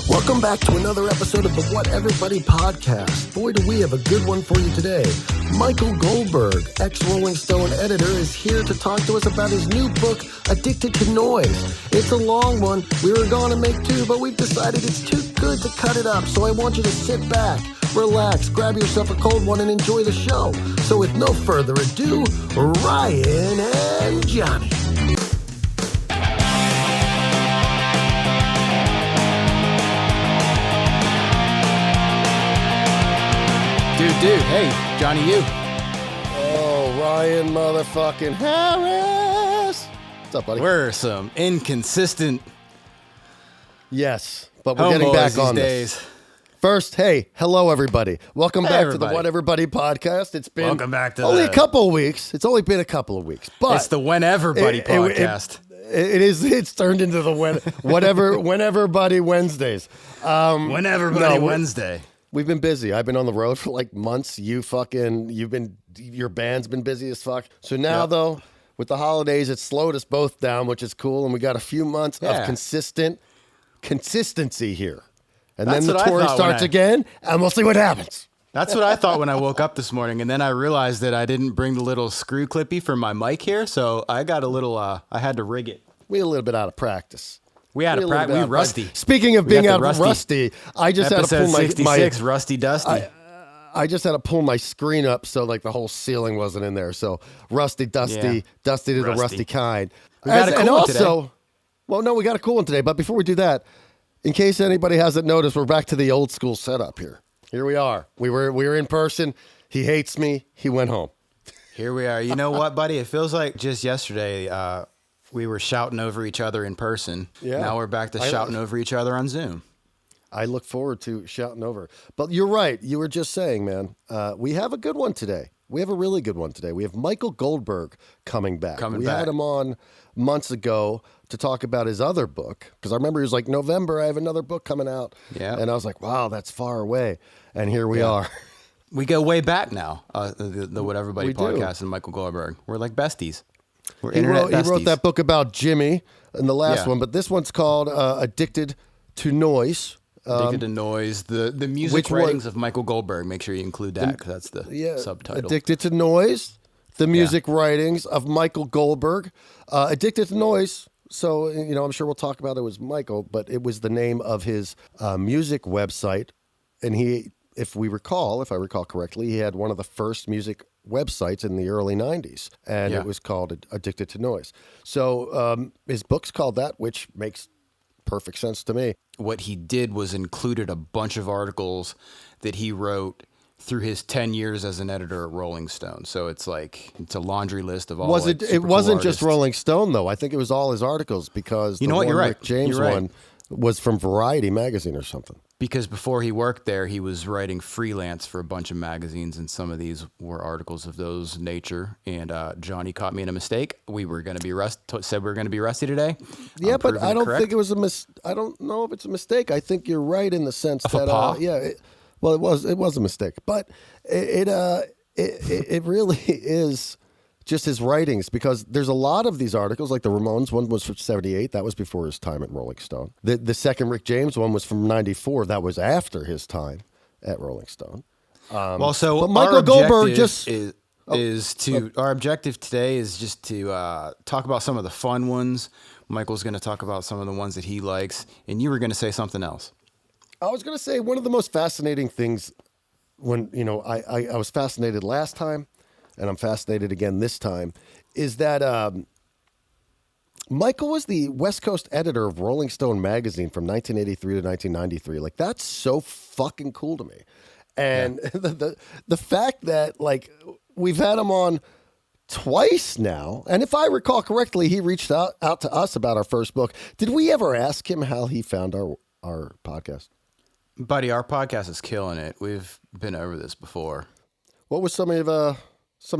Welcome back to another episode of the What Everybody podcast. Boy, do we have a good one for you today. Michael Goldberg, ex-Rolling Stone editor, is here to talk to us about his new book, Addicted to Noise. It's a long one. We were going to make two, but we've decided it's too good to cut it up. So I want you to sit back, relax, grab yourself a cold one, and enjoy the show. So with no further ado, Ryan and Johnny. Dude, hey, Johnny, you. Oh, Ryan motherfucking Harris. What's up, buddy? We're some inconsistent Yes, but we're getting back on this. First, hey, hello, everybody. Welcome back to the What Everybody podcast. It's been only a couple of weeks. It's only been a couple of weeks, but it's the Wheneverbody podcast. It's turned into the Wheneverbody Wednesdays. Wheneverbody Wednesday. We've been busy. I've been on the road for like months. Your band's been busy as fuck. So now though, with the holidays, it slowed us both down, which is cool. And we got a few months of consistency here. And then the tour starts again, and we'll see what happens. That's what I thought when I woke up this morning. And then I realized that I didn't bring the little screw clippy for my mic here. So I got a little, I had to rig it. We a little bit out of practice. We had a practice. We rusty. Speaking of being out rusty, I just had to pull my 66 rusty dusty. I just had to pull my screen up so like the whole ceiling wasn't in there. So rusty, dusty to the rusty kind. We got a cool one today. Well, no, we got a cool one today. But before we do that, in case anybody hasn't noticed, we're back to the old school setup here. Here we are. We were in person. He hates me. He went home. Here we are. You know what, buddy? It feels like just yesterday. We were shouting over each other in person. Yeah. Now we're back to shouting over each other on Zoom. I look forward to shouting over. But you're right. You were just saying, man, we have a good one today. We have a really good one today. We have Michael Goldberg coming back. We had him on months ago to talk about his other book. Because I remember he was like, November, I have another book coming out. Yeah. And I was like, wow, that's far away. And here we are. We go way back now, the What Everybody podcast and Michael Goldberg. We're like besties. He wrote that book about Jimmy in the last one, but this one's called Addicted to Noise. Addicted to Noise, the music writings of Michael Goldberg. Make sure you include that because that's the subtitle. Addicted to Noise, the music writings of Michael Goldberg. Addicted to Noise. So, I'm sure we'll talk about it was Michael, but it was the name of his music website. And if I recall correctly, he had one of the first music websites in the early 90s, and it was called Addicted to Noise. So his book's called that, which makes perfect sense to me. What he did was included a bunch of articles that he wrote through his 10 years as an editor at Rolling Stone. So it's a laundry list of all. It wasn't just Rolling Stone though. I think it was all his articles because you're right. Rick James one was from Variety magazine or something. Because before he worked there, he was writing freelance for a bunch of magazines, and some of these were articles of those nature. And Johnny caught me in a mistake. We were going to be said we were going to be rusty today. Yeah, but I don't think it was I don't know if it's a mistake. I think you're right in the sense that it was a mistake, but it really is just his writings, because there's a lot of these articles, like the Ramones one was from 78. That was before his time at Rolling Stone. The second Rick James one was from 94. That was after his time at Rolling Stone. But Michael Goldberg our objective today is just to talk about some of the fun ones. Michael's going to talk about some of the ones that he likes, and you were going to say something else. I was going to say one of the most fascinating things when, I was fascinated last time, and I'm fascinated again this time, is that Michael was the West Coast editor of Rolling Stone magazine from 1983 to 1993. Like, that's so fucking cool to me. And the fact that, like, we've had him on twice now, and if I recall correctly, he reached out to us about our first book. Did we ever ask him how he found our podcast? Buddy, our podcast is killing it. We've been over this before. What was some of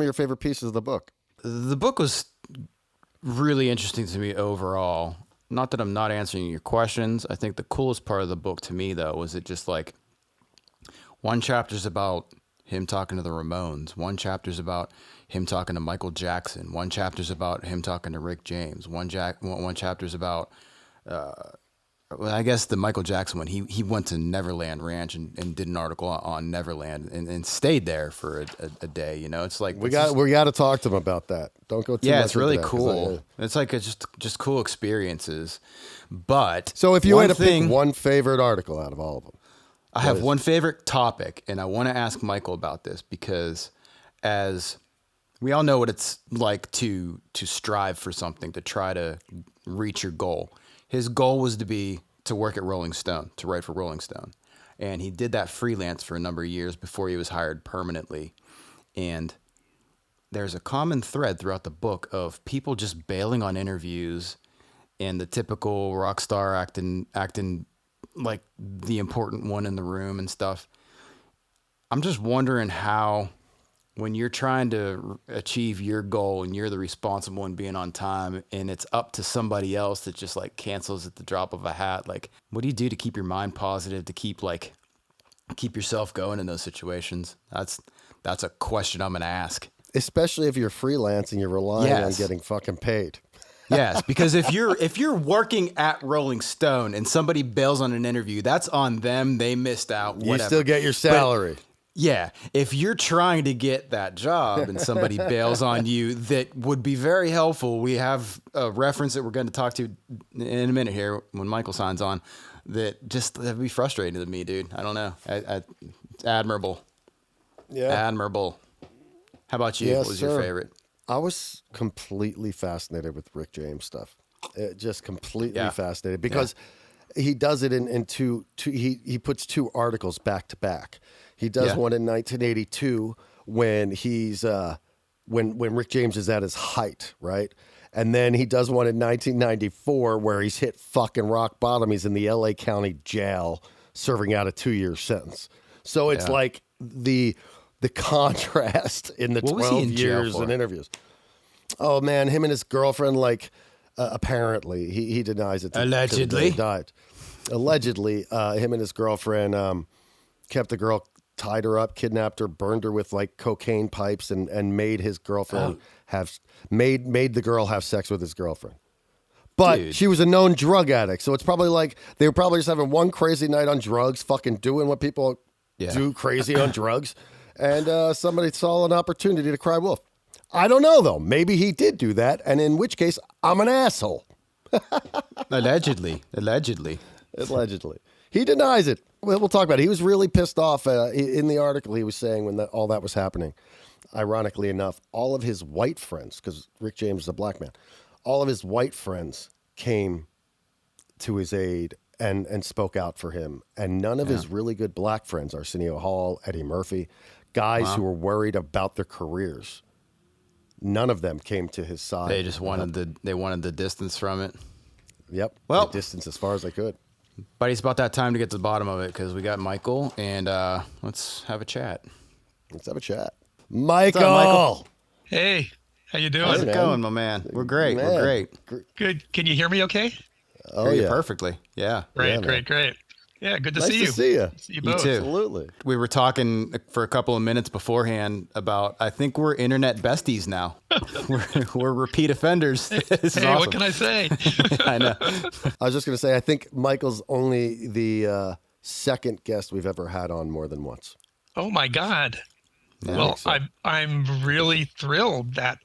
your favorite pieces of the book? The book was really interesting to me overall. Not that I'm not answering your questions. I think the coolest part of the book to me, though, was it just like one chapter's about him talking to the Ramones. One chapter's about him talking to Michael Jackson. One chapter's about him talking to Rick James. One chapter's about, I guess the Michael Jackson one, he went to Neverland Ranch and did an article on Neverland and stayed there for a day. It's like we got to talk to him about that. Don't go too much. Yeah, it's really cool. It's like just cool experiences. But so if you had to pick one favorite article out of all of them, I have one favorite topic, and I want to ask Michael about this because as we all know what it's like to strive for something, to try to reach your goal. His goal was to work at Rolling Stone, to write for Rolling Stone. And he did that freelance for a number of years before he was hired permanently. And there's a common thread throughout the book of people just bailing on interviews and the typical rock star acting like the important one in the room and stuff. I'm just wondering how, when you're trying to achieve your goal and you're the responsible one being on time and it's up to somebody else that just like cancels at the drop of a hat, like what do you do to keep your mind positive, to keep yourself going in those situations? That's a question I'm going to ask. Especially if you're freelance and you're relying on getting fucking paid. Yes, because if you're working at Rolling Stone and somebody bails on an interview, that's on them. They missed out. Whatever. You still get your salary. Yeah, if you're trying to get that job and somebody bails on you, that would be very helpful. We have a reference that we're going to talk to in a minute here when Michael signs on. That'd be frustrating to me, dude. I don't know. It's admirable. Yeah, admirable. How about you? What was your favorite? I was completely fascinated with Rick James stuff. Just completely fascinated because he does it in two. He puts two articles back to back. He does one in 1982 when he's when Rick James is at his height, right? And then he does one in 1994 where he's hit fucking rock bottom. He's in the LA County jail serving out a 2-year sentence. So it's like the contrast in the 12 years in interviews. Oh man, him and his girlfriend, apparently he denies it. Allegedly died. Allegedly, him and his girlfriend kept the girl, tied her up, kidnapped her, burned her with cocaine pipes, and made his girlfriend made the girl have sex with his girlfriend. But she was a known drug addict, so it's probably they were probably just having one crazy night on drugs, fucking doing what people do crazy on drugs, and somebody saw an opportunity to cry wolf. I don't know though. Maybe he did do that, and in which case, I'm an asshole. Allegedly. He denies it. We'll talk about it. He was really pissed off in the article. He was saying when all that was happening, ironically enough, all of his white friends, because Rick James is a black man, all of his white friends came to his aid and spoke out for him. And none of his really good black friends, Arsenio Hall, Eddie Murphy, guys who were worried about their careers, none of them came to his side. They just wanted the distance from it. Yep. Well, the distance as far as they could. Buddy, it's about that time to get to the bottom of it because we got Michael, and let's have a chat. Michael! Michael? Hey, how you doing? How's it going, my man? We're great. Man. We're great. Good. Can you hear me okay? Oh, yeah. Perfectly. Yeah. Great. Yeah, good to nice see you. To see you. See you both. You too. Absolutely. We were talking for a couple of minutes beforehand about, I think we're internet besties now. we're repeat offenders. This is awesome. What can I say? I know. I was just going to say, I think Michael's only the second guest we've ever had on more than once. Oh my God. Yeah, well, so. I'm really thrilled that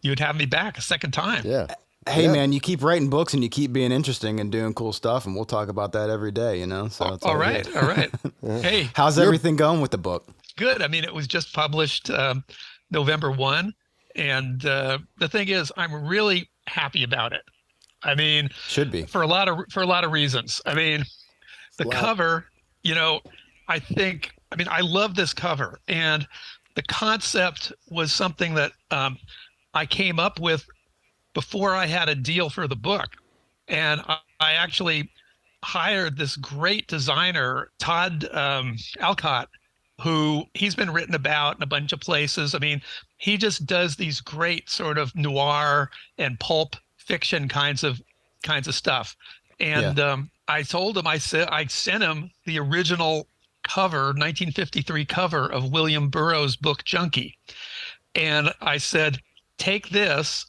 you'd have me back a second time. Yeah. Hey man, you keep writing books and you keep being interesting and doing cool stuff, and we'll talk about that every day, So it's all right. Hey, how's everything going with the book? Good. I mean, it was just published November 1, and the thing is, I'm really happy about it. I mean, should be for a lot of reasons. I mean, the cover, I love this cover, and the concept was something that I came up with before I had a deal for the book. And I actually hired this great designer, Todd Alcott, who he's been written about in a bunch of places. I mean, he just does these great sort of noir and pulp fiction kinds of stuff. And I told him, I sent him the original cover, 1953 cover of William Burroughs' book Junkie. And I said, take this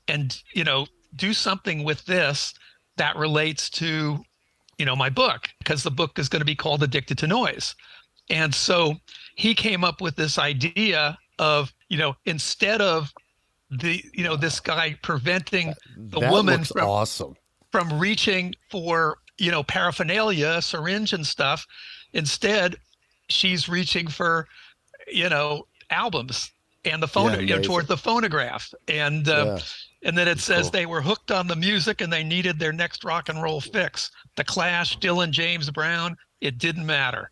and, do something with this that relates to, my book, because the book is going to be called Addicted to Noise. And so he came up with this idea of, instead of this guy preventing the woman from reaching for, paraphernalia, syringe and stuff, instead she's reaching for, albums and the phone, toward the phonograph. And then it says they were hooked on the music and they needed their next rock and roll fix. The Clash, Dylan, James Brown, it didn't matter,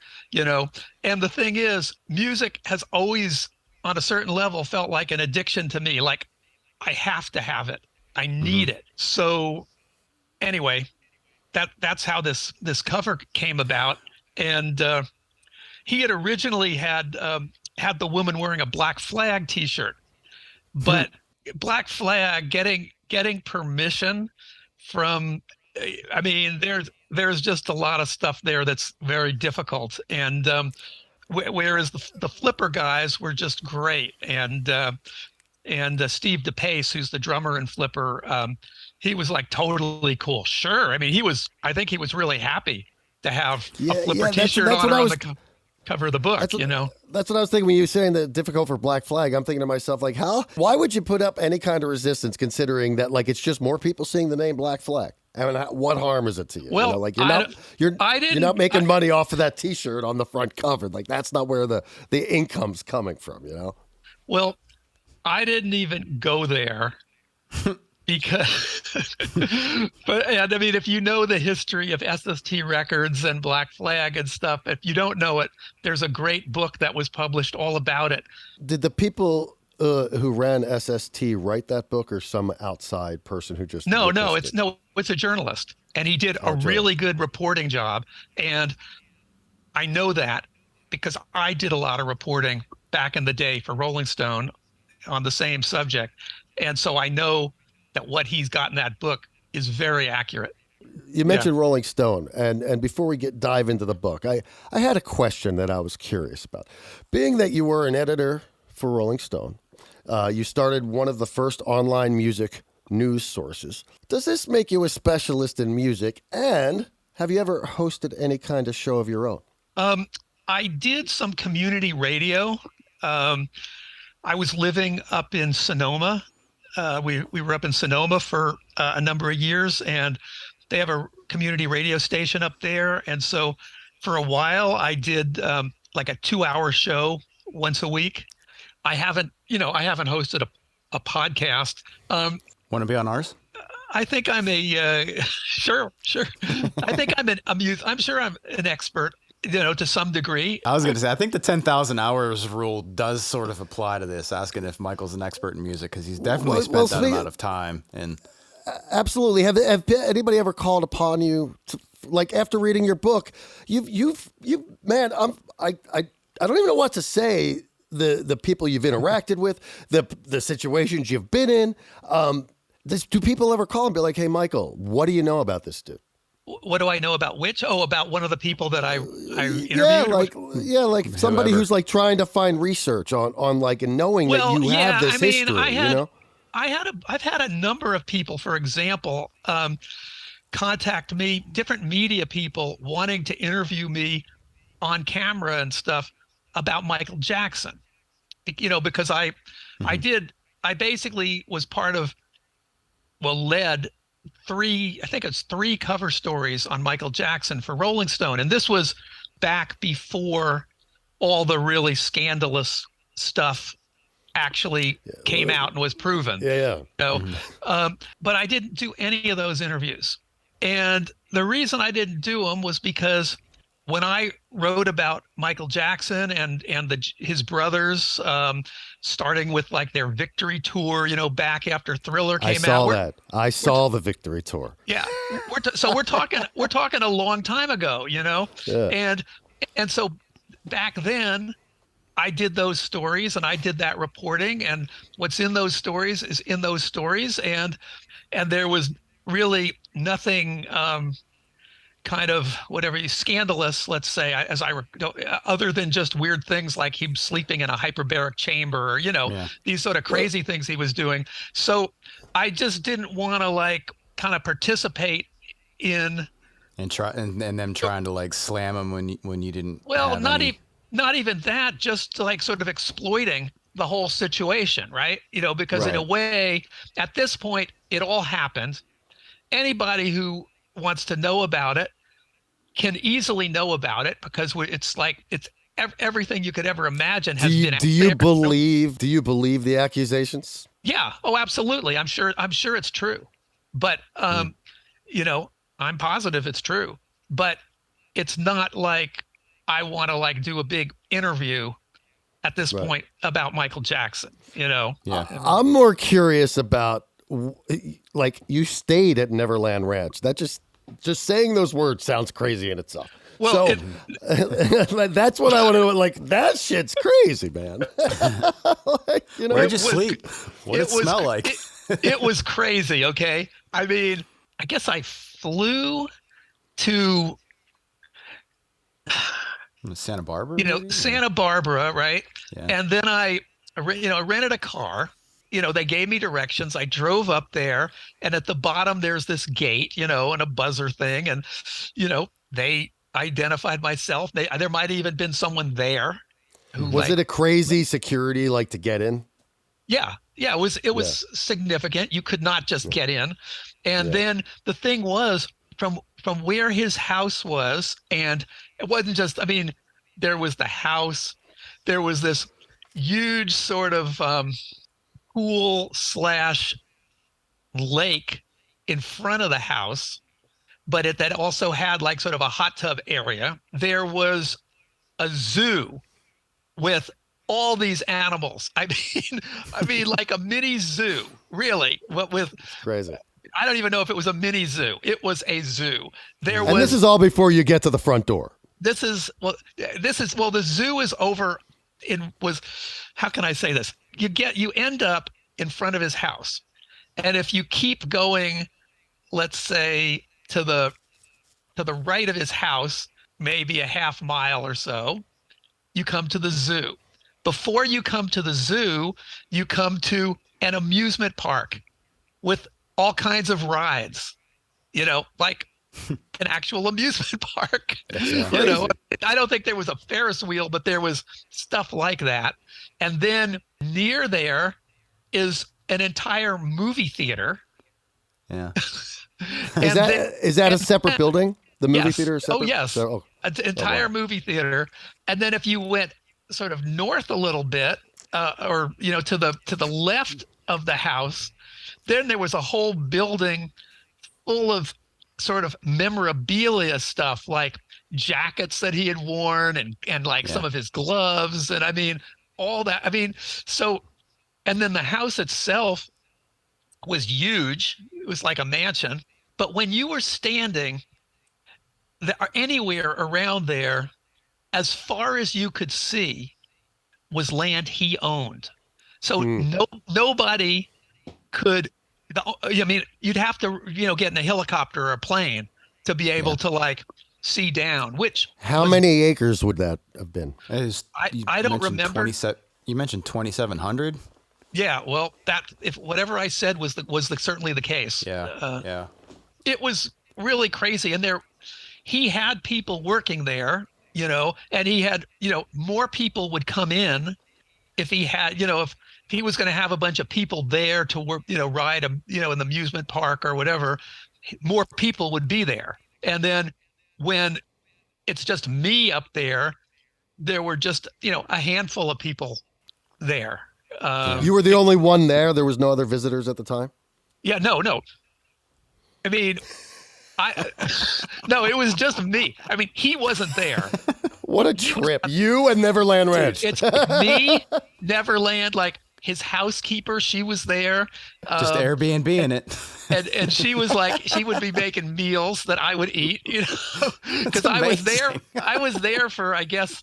And the thing is, music has always, on a certain level, felt like an addiction to me. Like, I have to have it. I need it. So anyway, that's how this cover came about. And he had originally had the woman wearing a Black Flag T-shirt, but Black Flag getting permission from, I mean, there's just a lot of stuff there that's very difficult. And whereas the Flipper guys were just great, and Steve DePace, who's the drummer in Flipper, he was like totally cool. Sure, I mean, I think he was really happy to have a Flipper T-shirt on the cover of the book. That's what I was thinking when you were saying that difficult for Black Flag. I'm thinking to myself, like, why would you put up any kind of resistance, considering that, like, it's just more people seeing the name Black Flag? I mean, what harm is it to you? Well, you're not making money off of that T-shirt on the front cover. Like, that's not where the income's coming from. Well, I didn't even go there because, and I mean, if you know the history of SST Records and Black Flag and stuff, if you don't know it, there's a great book that was published all about it. Did the people who ran SST write that book, or some outside person who just it's a journalist, and he did a really good reporting job. And I know that because I did a lot of reporting back in the day for Rolling Stone on the same subject. And so I know that what he's got in that book is very accurate. You mentioned Rolling Stone, and before we dive into the book, I had a question that I was curious about. Being that you were an editor for Rolling Stone, you started one of the first online music news sources. Does this make you a specialist in music? And have you ever hosted any kind of show of your own? I did some community radio. I was living up in Sonoma. We were up in Sonoma for a number of years, and they have a community radio station up there. And so for a while I did like a 2-hour show once a week. I haven't hosted a podcast. Want to be on ours? I think I'm sure. I think I'm sure I'm an expert, to some degree. I was going to say, I think the 10,000 hours rule does sort of apply to this, asking if Michael's an expert in music, because he's definitely spent that amount of time. And absolutely. Have anybody ever called upon you to, like, after reading your book, man, I don't even know what to say. The people you've interacted with, the situations you've been in. Do people ever call and be like, "Hey, Michael, what do you know about this dude?" What do I know about which? Oh, about one of the people that I interviewed. Like somebody who's like trying to find research on like, and knowing that you have this history. I've had a number of people, for example, contact me, different media people wanting to interview me on camera and stuff about Michael Jackson, because I basically was led three cover stories on Michael Jackson for Rolling Stone. And this was back before all the really scandalous stuff actually came out and was proven. But I didn't do any of those interviews. And the reason I didn't do them was because when I wrote about Michael Jackson and his brothers, starting with like their victory tour, back after Thriller came out. I saw the victory tour. Yeah, we're talking a long time ago, Yeah. And so back then, I did those stories and I did that reporting, and what's in those stories is in those stories, and there was really nothing kind of whatever scandalous, let's say, other than just weird things like him sleeping in a hyperbaric chamber, or these sort of crazy things he was doing. So I just didn't want to like kind of participate in and them trying to like slam him when you didn't. Well, not even that, just like sort of exploiting the whole situation, right? Because in a way, at this point, it all happened. Anybody who wants to know about it can easily know about it, because it's everything you could ever imagine has been out there. Do you believe the accusations? Yeah. Oh, absolutely. I'm sure it's true. But I'm positive it's true. But it's not like I want to like do a big interview at this point about Michael Jackson, Yeah. I'm more curious about, like, you stayed at Neverland Ranch. That just saying those words sounds crazy in itself. Well, that's what I want to, like, that shit's crazy, man. Where'd you sleep? What did it smell like? It was crazy, okay? I mean, I guess I flew to Santa Barbara? Santa Barbara, right? Yeah. And then I rented a car. They gave me directions. I drove up there, and at the bottom there's this gate, and a buzzer thing, and they identified myself. There might have even been someone there. Was it a crazy security like to get in? Yeah, it was significant. You could not just get in. And then the thing was, from where his house was, and it wasn't just, there was the house, there was this huge sort of pool / lake in front of the house, but that also had like sort of a hot tub area. There was a zoo with all these animals. I mean like a mini zoo, really. What with crazy. I don't even know if it was a mini zoo. It was a zoo. And this is all before you get to the front door. The zoo is over how can I say this? You end up in front of his house. And if you keep going, let's say to the right of his house, maybe a half mile or so, you come to the zoo. Before you come to the zoo, you come to an amusement park with all kinds of rides, like an actual amusement park. I don't think there was a Ferris wheel, but there was stuff like that. And then near there is an entire movie theater. Yeah. Is that a separate building? The movie theater is separate? Oh, yes. An entire movie theater. And then if you went sort of north a little bit, or to the left of the house, then there was a whole building full of sort of memorabilia stuff, like jackets that he had worn and like some of his gloves. And all that. And then the house itself was huge. It was like a mansion. But when you were standing anywhere around there, as far as you could see was land he owned. So nobody could, you'd have to, get in a helicopter or a plane to be able to like see down, how many acres would that have been? I don't remember. You mentioned 2,700. Yeah. Well, if whatever I said was certainly the case. Yeah. It was really crazy. And he had people working there, and he had, more people would come in if he had, if he was going to have a bunch of people there to work, ride in the amusement park or whatever, more people would be there. And then when it's just me up there, there were just, a handful of people there. You were the only one there? There was no other visitors at the time? Yeah, no. No, it was just me. He wasn't there. What a trip. You and Neverland Ranch. It's me, Neverland, like his housekeeper, she was there. Just Airbnb in it. And she was like, she would be making meals that I would eat, because I was there for, I guess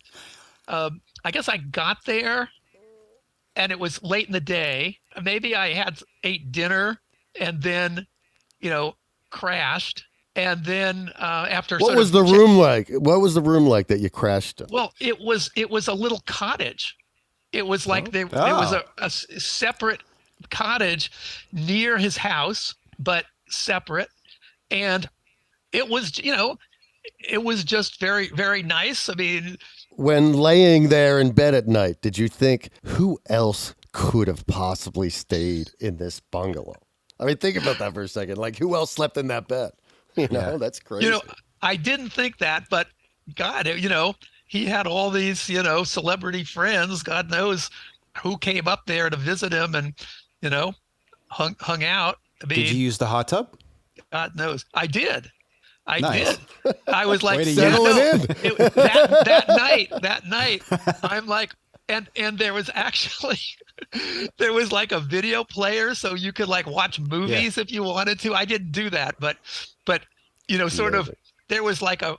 I got there and it was late in the day. Maybe I ate dinner and then, crashed. And then after what was the room like? What was the room like that you crashed in? Well, it was a little cottage. It was like there was a separate cottage near his house, but separate. And it was, it was just very, very nice. I mean, when laying there in bed at night, did you think, who else could have possibly stayed in this bungalow? I mean, think about that for a second. Like, who else slept in that bed? That's crazy. I didn't think that, but God, he had all these, celebrity friends. God knows who came up there to visit him and, hung out. I mean, did you use the hot tub? God knows. I did. I Nice. did. I was like, settle it in. That night, I'm like, and there was actually, there was like a video player, so you could like watch movies if you wanted to. I didn't do that, but sort of, there was like a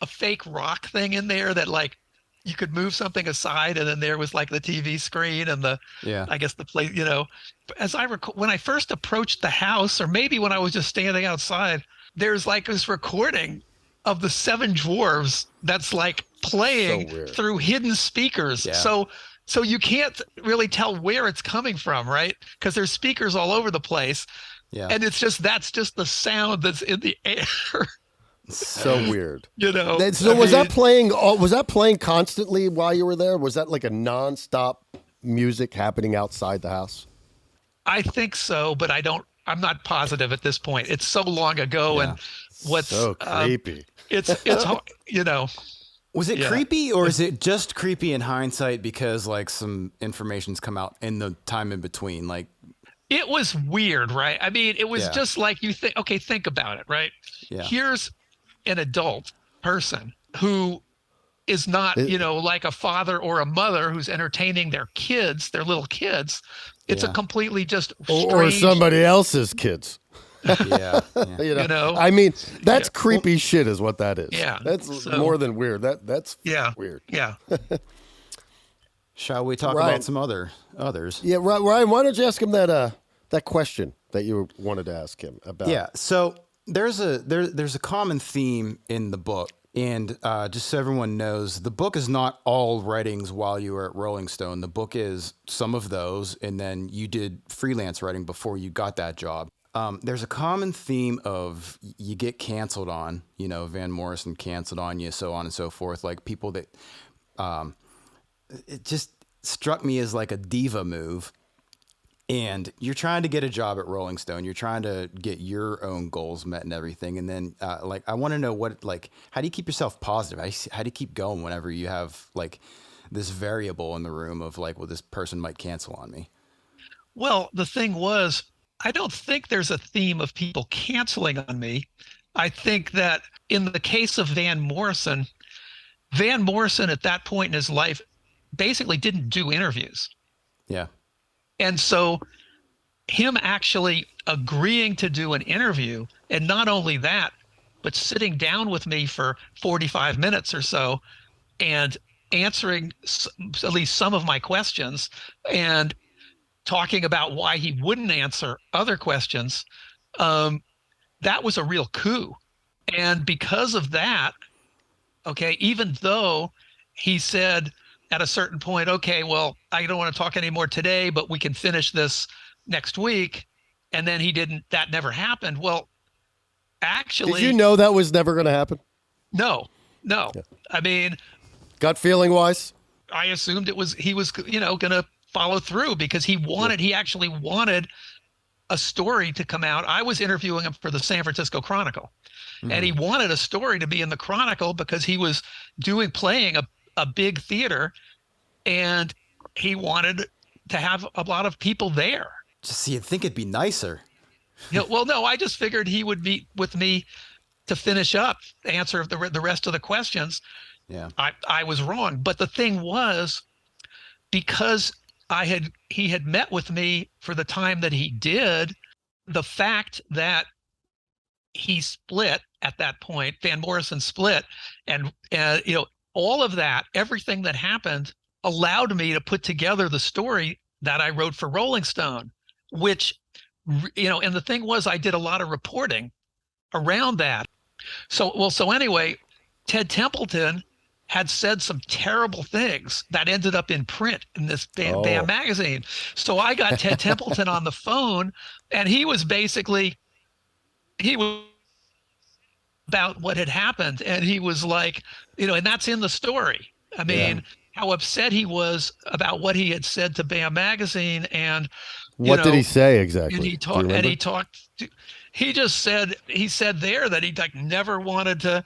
fake rock thing in there that like you could move something aside, and then there was like the TV screen and I guess the place, as I recall, when I first approached the house, or maybe when I was just standing outside, there's like this recording of the Seven Dwarves that's like playing through hidden speakers. Yeah. So you can't really tell where it's coming from, right? Because there's speakers all over the place. Yeah. And that's just the sound that's in the air. So weird. So was that playing? Was that playing constantly while you were there? Was that like a nonstop music happening outside the house? I think so, but I'm not positive at this point. It's so long ago, and what's so creepy. It's Was it creepy, or is it just creepy in hindsight because like some information's come out in the time in between? Like, it was weird, right? I mean, it was just like you think. Okay, think about it, right? Yeah. Here's an adult person who is not, like a father or a mother who's entertaining their little kids. It's a completely just strange, or somebody else's kids. Yeah. I mean, that's creepy shit is what that is. Yeah. That's more than weird. That's weird. Yeah. Shall we talk Ryan, about some others? Yeah, Ryan, why don't you ask him that question that you wanted to ask him about? Yeah. So there's a common theme in the book. And just so everyone knows, the book is not all writings while you were at Rolling Stone. The book is some of those, and then you did freelance writing before you got that job. There's a common theme of you get canceled on, Van Morrison canceled on you, so on and so forth. Like people that, it just struck me as like a diva move. And you're trying to get a job at Rolling Stone. You're trying to get your own goals met and everything. And then, I want to know how do you keep yourself positive? How do you keep going whenever you have like this variable in the room of like, well, this person might cancel on me? Well, the thing was, I don't think there's a theme of people canceling on me. I think that in the case of Van Morrison at that point in his life basically didn't do interviews. Yeah. And so him actually agreeing to do an interview, and not only that, but sitting down with me for 45 minutes or so and answering at least some of my questions and talking about why he wouldn't answer other questions, that was a real coup. And because of that, even though he said at a certain point, okay, well, I don't want to talk anymore today, but we can finish this next week. And then that never happened. Well, actually. Did you know that was never going to happen? No. Yeah. I mean. Gut feeling wise? I assumed he was, going to follow through because he actually wanted a story to come out. I was interviewing him for the San Francisco Chronicle, and he wanted a story to be in the Chronicle because he was playing a big theater, and he wanted to have a lot of people there. Just you'd think it'd be nicer. Well, no, I just figured he would meet with me to finish up, answer the rest of the questions. Yeah. I was wrong. But the thing was, because he had met with me for the time that he did, the fact that he split at that point, Van Morrison split, and all of that, everything that happened allowed me to put together the story that I wrote for Rolling Stone, which, and the thing was, I did a lot of reporting around that. So anyway, Ted Templeton had said some terrible things that ended up in print in this BAM magazine. So I got Ted Templeton on the phone, and he was about what had happened, and he was like, and that's in the story. I mean, how upset he was about what he had said to BAM magazine, and what did he say exactly? And he just said there that he like never wanted to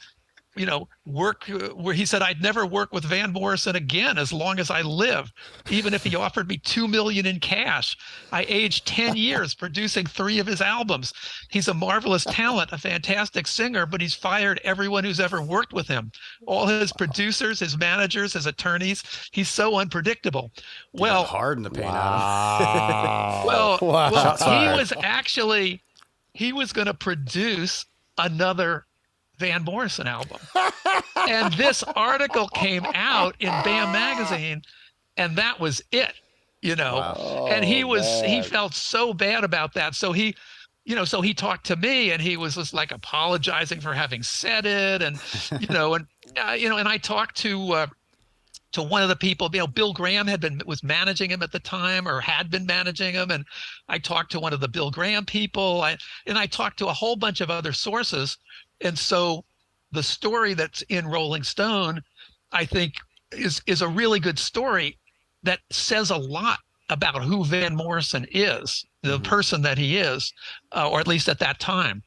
work where he said, I'd never work with Van Morrison again as long as I live, even if he offered me $2 million in cash. I aged 10 years producing 3 of his albums. He's a marvelous talent, a fantastic singer, but he's fired everyone who's ever worked with him. All his producers, his managers, his attorneys. He's so unpredictable. Well, hard in the paint. Wow. He was going to produce another Van Morrison album. And this article came out in BAM magazine, and that was it, Wow. And he felt so bad about that. So he talked to me, and he was just like apologizing for having said it. And, and I talked to one of the people, Bill Graham was managing him at the time, or had been managing him. And I talked to one of the Bill Graham people, and I talked to a whole bunch of other sources. And so the story that's in Rolling Stone, I think, is a really good story that says a lot about who Van Morrison is, the person that he is, or at least at that time.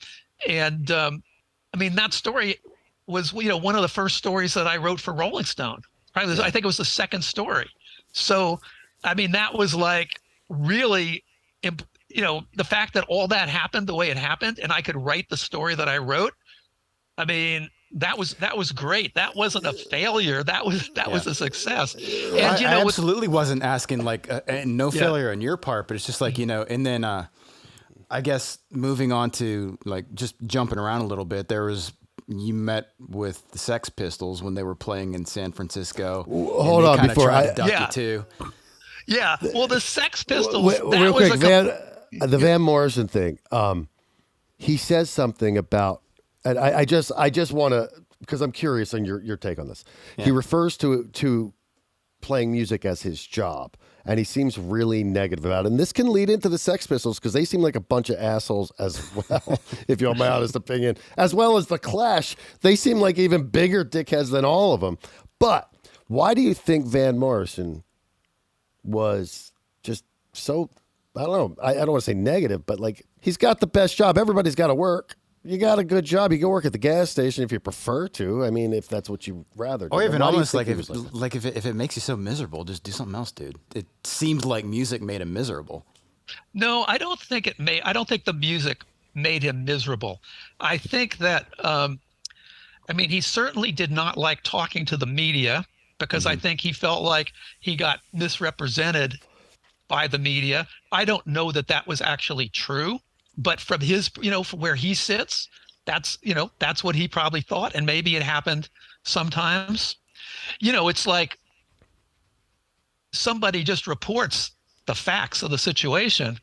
And that story was, one of the first stories that I wrote for Rolling Stone. I think it was the second story. So, that was like really, the fact that all that happened the way it happened, and I could write the story that I wrote. That was great. That wasn't a failure. That was a success. And I absolutely wasn't asking no failure on your part, but it's just like, and then I guess moving on to like just jumping around a little bit, you met with the Sex Pistols when they were playing in San Francisco. Hold on, before I duck you too. Yeah. Well, the Sex Pistols. Real quick, the Van Morrison thing. He says something about. And I just want to, because I'm curious on your take on this. Yeah. He refers to playing music as his job, and he seems really negative about it. And this can lead into the Sex Pistols, because they seem like a bunch of assholes as well, if you want my honest opinion, as well as the Clash. They seem like even bigger dickheads than all of them. But why do you think Van Morrison was just so, I don't know, I don't want to say negative, but like, he's got the best job. Everybody's got to work. You got a good job. You can work at the gas station if you prefer to. If that's what you rather do. Or even almost like if it makes you so miserable, just do something else, dude. It seemed like music made him miserable. No, I don't think the music made him miserable. I think that, he certainly did not like talking to the media, because I think he felt like he got misrepresented by the media. I don't know that was actually true. But from his, from where he sits, that's what he probably thought. And maybe it happened sometimes. It's like somebody just reports the facts of the situation.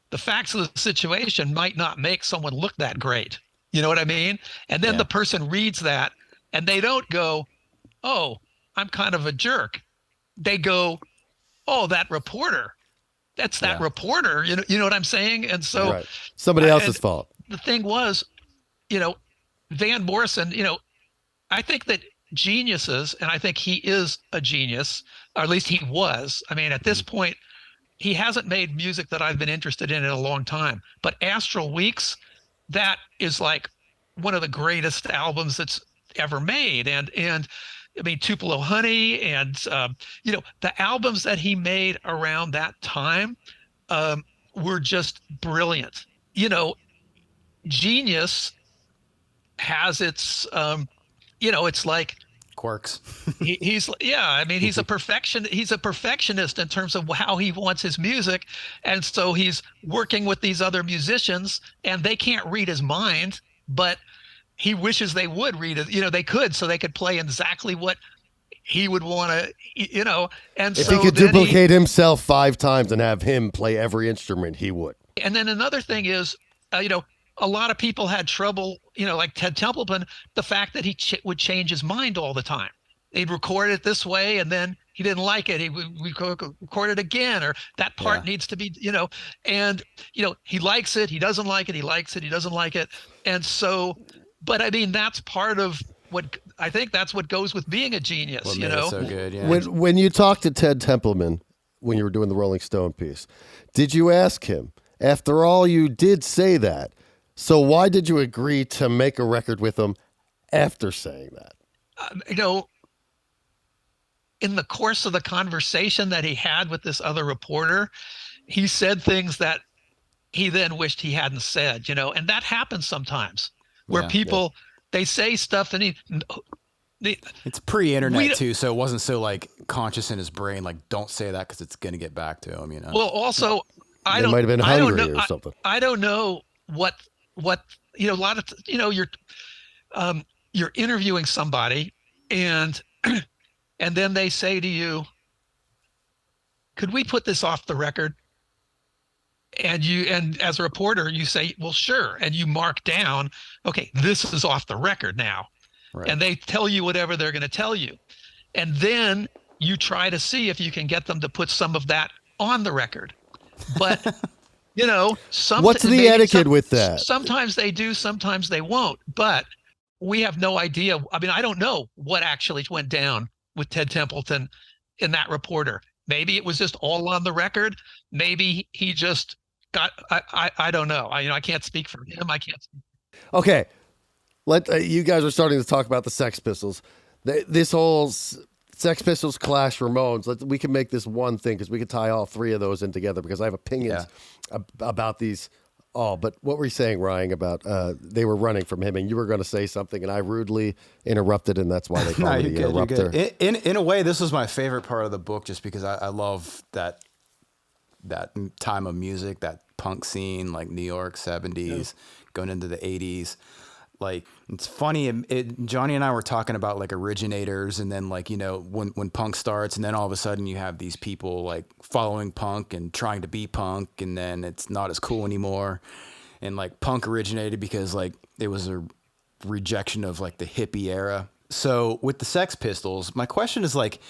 The facts of the situation might not make someone look that great. You know what I mean? And then the person reads that, and they don't go, oh, I'm kind of a jerk. They go, oh, that reporter. That's that reporter, you know what I'm saying? And so somebody else's fault. The thing was, Van Morrison, I think that geniuses, and I think he is a genius, or at least he was. At this point, he hasn't made music that I've been interested in a long time. But Astral Weeks, that is like one of the greatest albums that's ever made. And Tupelo Honey, and the albums that he made around that time were just brilliant. Genius has its it's like quirks. He's a perfectionist in terms of how he wants his music, and so he's working with these other musicians, and they can't read his mind, but he wishes they would read it. They could, so they could play exactly what he would want to, and if he could duplicate himself 5 times and have him play every instrument, he would. And then another thing is, a lot of people had trouble, like Ted Templeman, the fact that he would change his mind all the time. He'd record it this way, and then he didn't like it. He would record it again, or that part needs to be, and, he likes it. He doesn't like it. He likes it. He doesn't like it. And so, but I mean, that's part of what I think that's what goes with being a genius, what made it so good, yeah. When you talked to Ted Templeman, when you were doing the Rolling Stone piece, did you ask him, after all you did say that, so why did you agree to make a record with him after saying that? In the course of the conversation that he had with this other reporter, he said things that he then wished he hadn't said, and that happens sometimes where people, they say stuff and it's pre-internet too, so it wasn't so like conscious in his brain, like don't say that because it's going to get back to him, Well, also, They might have been hungry or something. I don't know what a lot of you're interviewing somebody and then they say to you, could we put this off the record? And as a reporter, you say, well, sure. And you mark down, okay, this is off the record now. Right. And they tell you whatever they're going to tell you. And then you try to see if you can get them to put some of that on the record. But, what's the etiquette with that? Sometimes they do, sometimes they won't. But we have no idea. I mean, I don't know what actually went down with Ted Templeton and that reporter. Maybe it was just all on the record. Maybe he just got, I don't know. I can't speak for him. I can't speak. Okay. You guys are starting to talk about the Sex Pistols. This whole Sex Pistols, Clash, Ramones. We can make this one thing because we could tie all three of those in together because I have opinions about these all. But what were you saying, Ryan, about they were running from him and you were going to say something and I rudely interrupted and that's why they call me the interrupter. In a way, this was my favorite part of the book just because I love that time of music, that punk scene, like New York 70s, going into the 80s. Like, it's funny, Johnny and I were talking about like originators and then like, when punk starts and then all of a sudden you have these people like following punk and trying to be punk and then it's not as cool anymore. And like punk originated because like it was a rejection of like the hippie era. So with the Sex Pistols, my question is like,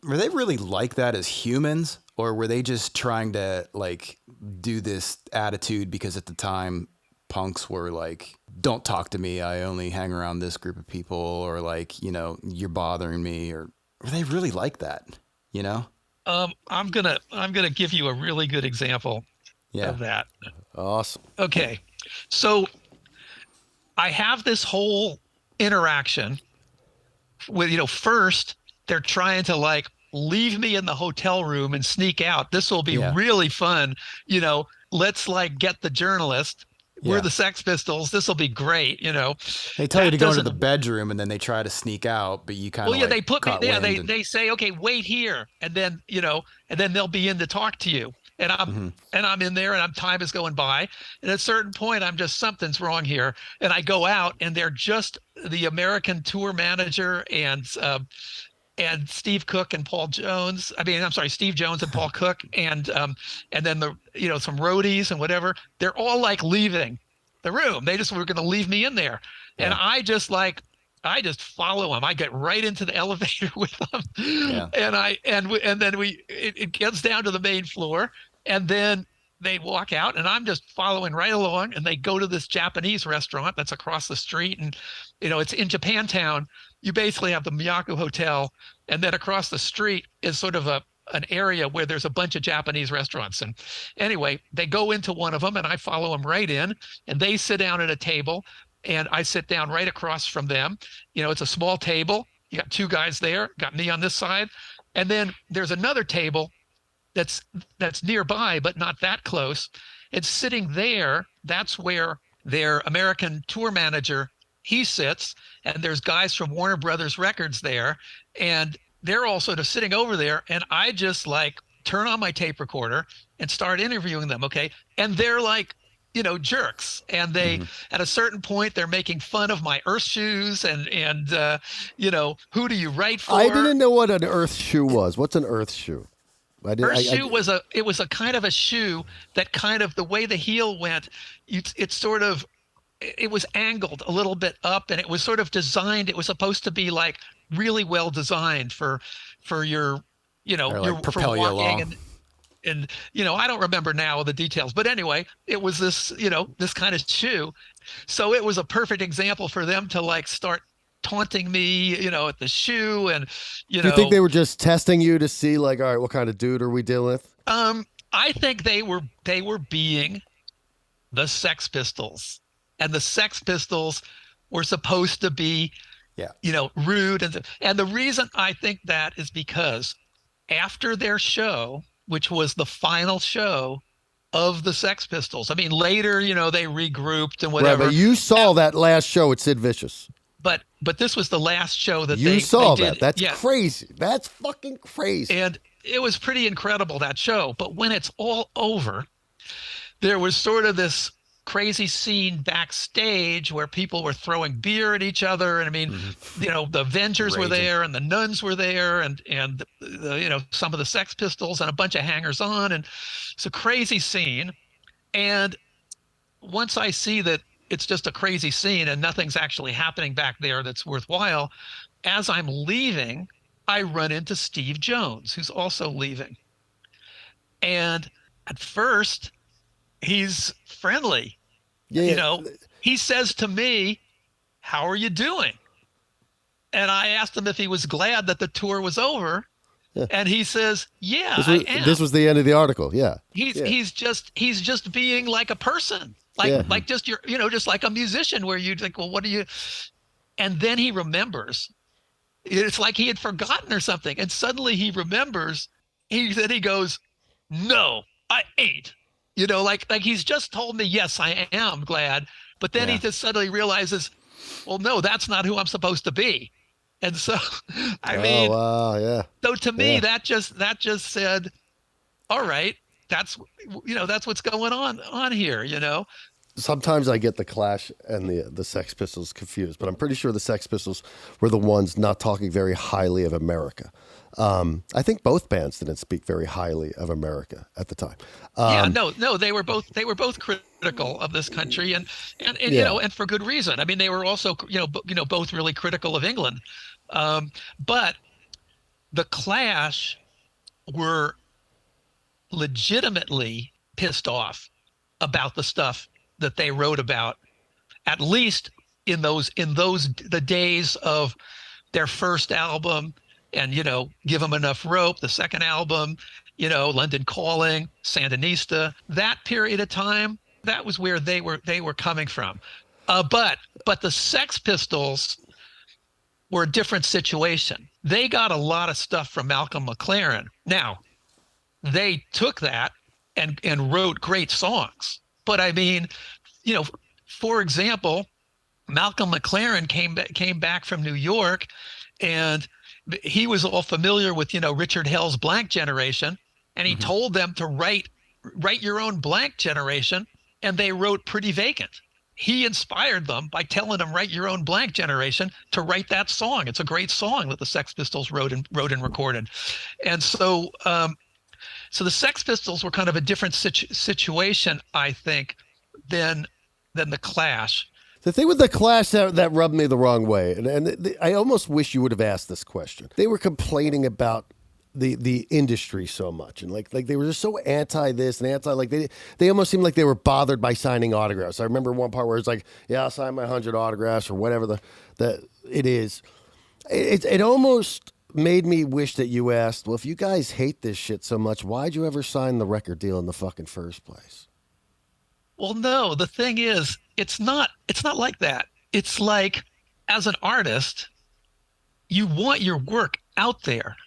were they really like that as humans or were they just trying to like do this attitude because at the time punks were like, don't talk to me, I only hang around this group of people, or like, you're bothering me, or were they really like that? I'm gonna give you a really good example of that. Awesome. Okay, so I have this whole interaction with, first they're trying to like leave me in the hotel room and sneak out. This will be really fun. Let's like get the journalist. We're the Sex Pistols. This will be great. They tell you to go into the bedroom and then they try to sneak out, but you kind of they put me there. They say, okay, wait here. And then, and then they'll be in to talk to you. And I'm in there and time is going by. And at a certain point, I'm just, something's wrong here. And I go out and they're just the American tour manager and Steve Cook and Paul Jones. Steve Jones and Paul Cook and then some roadies and whatever. They're all like leaving the room. They just were going to leave me in there. Yeah. And I just follow them. I get right into the elevator with them. Yeah. And then it gets down to the main floor and then they walk out and I'm just following right along and they go to this Japanese restaurant that's across the street and it's in Japantown. You basically have the Miyako Hotel, and then across the street is sort of an area where there's a bunch of Japanese restaurants. And anyway, they go into one of them, and I follow them right in, and they sit down at a table, and I sit down right across from them. It's a small table. You got two guys there, got me on this side, and then there's another table that's nearby, but not that close. And sitting there, that's where their American tour manager, he sits, and there's guys from Warner Brothers Records there, and they're all sort of sitting over there, and I just like turn on my tape recorder and start interviewing them, okay? And they're like, jerks, and they at a certain point they're making fun of my Earth shoes and who do you write for? I didn't know what an Earth shoe was. What's an Earth shoe? Her shoe was a kind of a shoe that kind of the way the heel went, it was angled a little bit up, and it was sort of designed. It was supposed to be like really well designed for your, like propel you along. And I don't remember now the details, but anyway, it was this this kind of shoe. So it was a perfect example for them to like start taunting me, at the shoe, and Do you think they were just testing you to see like, all right, what kind of dude are we dealing with? I think they were being the Sex Pistols, and the Sex Pistols were supposed to be, rude, and the reason I think that is because after their show, which was the final show of the Sex Pistols, I mean, later, they regrouped and whatever. Right, but you saw that last show at Sid Vicious. But this was the last show that you saw. They did. That's crazy. That's fucking crazy. And it was pretty incredible, that show. But when it's all over, there was sort of this crazy scene backstage where people were throwing beer at each other. And I mean, the Avengers were there, and the Nuns were there, and some of the Sex Pistols, and a bunch of hangers-on. And it's a crazy scene. And once I see that it's just a crazy scene and nothing's actually happening back there that's worthwhile, as I'm leaving, I run into Steve Jones, who's also leaving. And at first, he's friendly. Yeah. He says to me, "How are you doing?" And I asked him if he was glad that the tour was over. Yeah. And he says, "Yeah, I am." This was the end of the article. Yeah. He's just being like a person. Like just just like a musician, where you think, well, what do you? And then he remembers. It's like he had forgotten or something, and suddenly he remembers. Then he goes, "No, I ain't." Like he's just told me, yes, I am glad, but then he just suddenly realizes, well, no, that's not who I'm supposed to be. And so, So to me, that just said, all right, that's what's going on here. Sometimes I get the Clash and the Sex Pistols confused, but I'm pretty sure the Sex Pistols were the ones not talking very highly of America. I think both bands didn't speak very highly of America at the time. No, they were both critical of this country, and and for good reason. I mean, they were also both really critical of England, but the Clash were legitimately pissed off about the stuff that they wrote about, at least in the days of their first album, and Give 'Em Enough Rope, the second album, London Calling, Sandinista. That period of time, that was where they were coming from. But the Sex Pistols were a different situation. They got a lot of stuff from Malcolm McLaren. Now, they took that and wrote great songs. But I mean, for example, Malcolm McLaren came back from New York, and he was all familiar with, Richard Hell's Blank Generation, and he told them to write your own Blank Generation, and they wrote Pretty Vacant. He inspired them by telling them, write your own Blank Generation, to write that song. It's a great song that the Sex Pistols wrote and recorded. And so so the Sex Pistols were kind of a different situation, I think, than the Clash. The thing with the Clash that rubbed me the wrong way, and I almost wish you would have asked this question. They were complaining about the industry so much, and like they were just so anti this and anti, like they almost seemed like they were bothered by signing autographs. I remember one part where it's like, yeah, I'll sign my 100 autographs or whatever it is. It almost made me wish that you asked, well, if you guys hate this shit so much, why'd you ever sign the record deal in the fucking first place? Well, no, the thing is, it's not like that. It's like, as an artist, you want your work out there.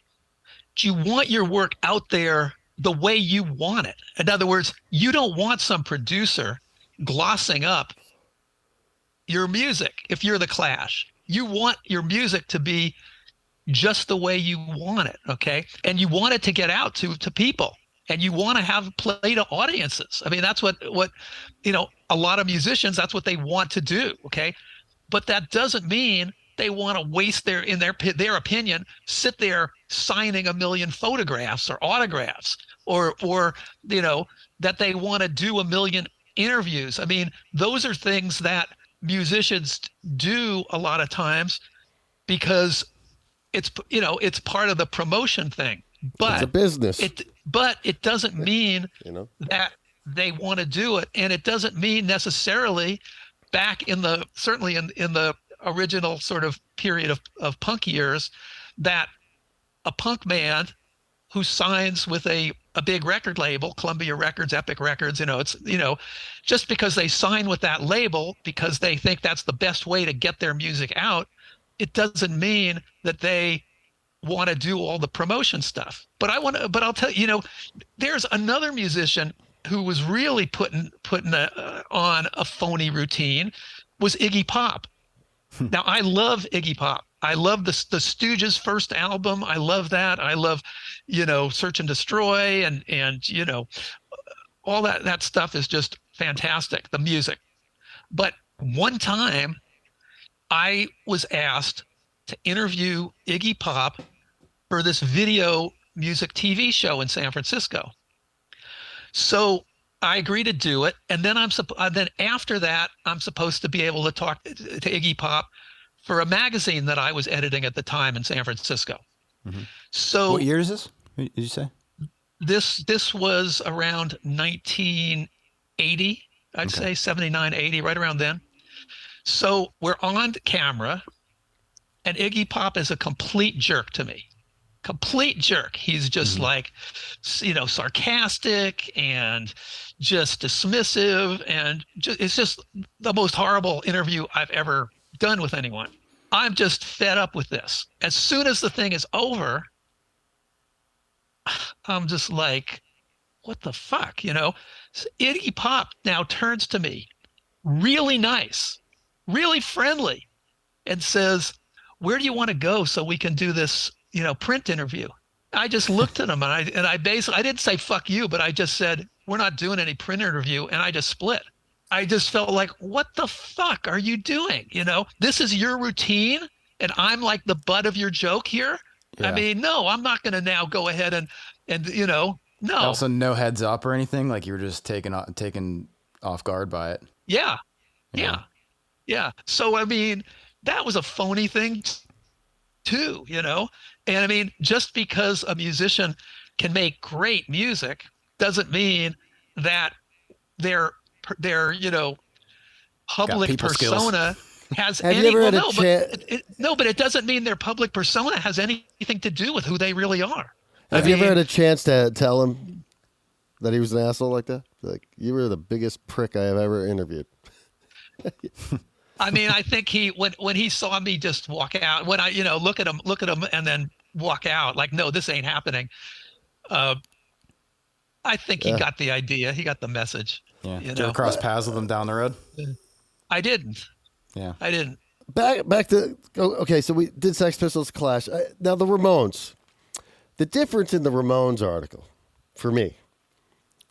You want your work out there the way you want it. In other words, you don't want some producer glossing up your music if you're the Clash. You want your music to be just the way you want it, okay? And you want it to get out to people. And you want to have play to audiences. I mean, that's what a lot of musicians, that's what they want to do, okay? But that doesn't mean they want to waste their opinion, sit there signing a million photographs or autographs, or that they want to do a million interviews. I mean, those are things that musicians do a lot of times because it's part of the promotion thing. But it's a business. But it doesn't mean that they want to do it, and it doesn't mean necessarily back certainly in the original sort of period of punk years, that a punk band who signs with a big record label, Columbia Records, Epic Records, it's just because they sign with that label because they think that's the best way to get their music out, it doesn't mean that they want to do all the promotion stuff. But I'll tell you, there's another musician who was really putting on a phony routine, was Iggy Pop. Now, I love Iggy Pop. I love the Stooges' first album. I love that. I love, Search and Destroy, and all that stuff is just fantastic, the music. But one time I was asked to interview Iggy Pop for this video music TV show in San Francisco. So I agreed to do it, and then then after that, I'm supposed to be able to talk to Iggy Pop for a magazine that I was editing at the time in San Francisco. Mm-hmm. So what year is this? Did you say? This was around 1980, I'd say 79, 80, right around then. So we're on camera, and Iggy Pop is a complete jerk to me. Complete jerk. He's just like, sarcastic and just dismissive, and it's just the most horrible interview I've ever done with anyone. I'm just fed up with this. As soon as the thing is over, I'm just like, what the fuck, So Iggy Pop now turns to me, really nice, really friendly, and says, where do you want to go so we can do this print interview? I just looked at him, and I didn't say fuck you, but I just said, we're not doing any print interview, and I just split. I just felt like, what the fuck are you doing? This is your routine, and I'm like the butt of your joke here. Yeah. I mean, no, I'm not going to now go ahead and no. Also, no heads up or anything, like you were just taken off guard by it. Yeah. So I mean, that was a phony thing too, And I mean, just because a musician can make great music doesn't mean that their public persona has Have any. You ever had but it doesn't mean their public persona has anything to do with who they really are. Have you ever had a chance to tell him that he was an asshole like that? Like, you were the biggest prick I have ever interviewed. I mean, I think when he saw me just walk out, when I look at him and then walk out, like, no, this ain't happening. I think he got the idea. He got the message. Yeah. Did you ever cross paths with him down the road? I didn't. Yeah. I didn't. Back to okay. So we did Sex Pistols, Clash. Now the Ramones. The difference in the Ramones article, for me,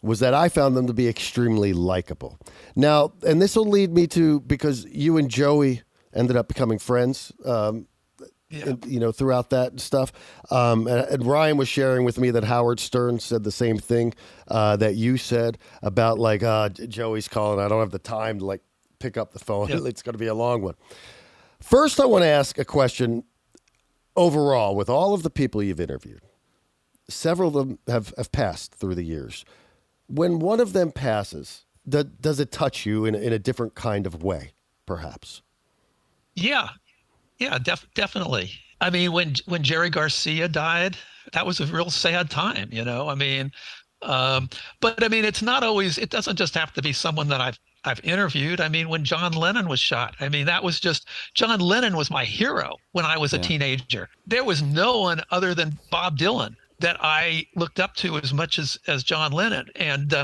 was that I found them to be extremely likable. Now, and this will lead me to, because you and Joey ended up becoming friends, throughout that stuff. And Ryan was sharing with me that Howard Stern said the same thing that you said about, like, Joey's calling. I don't have the time to, like, pick up the phone. Yep. It's going to be a long one. First, I want to ask a question overall with all of the people you've interviewed. Several of them have passed through the years. When one of them passes, does it touch you in a different kind of way, perhaps? Yeah, definitely. I mean, when Jerry Garcia died, that was a real sad time, I mean, but I mean, it's not always. It doesn't just have to be someone that I've interviewed. I mean, when John Lennon was shot, I mean, John Lennon was my hero when I was a teenager. There was no one other than Bob Dylan that I looked up to as much as John Lennon. And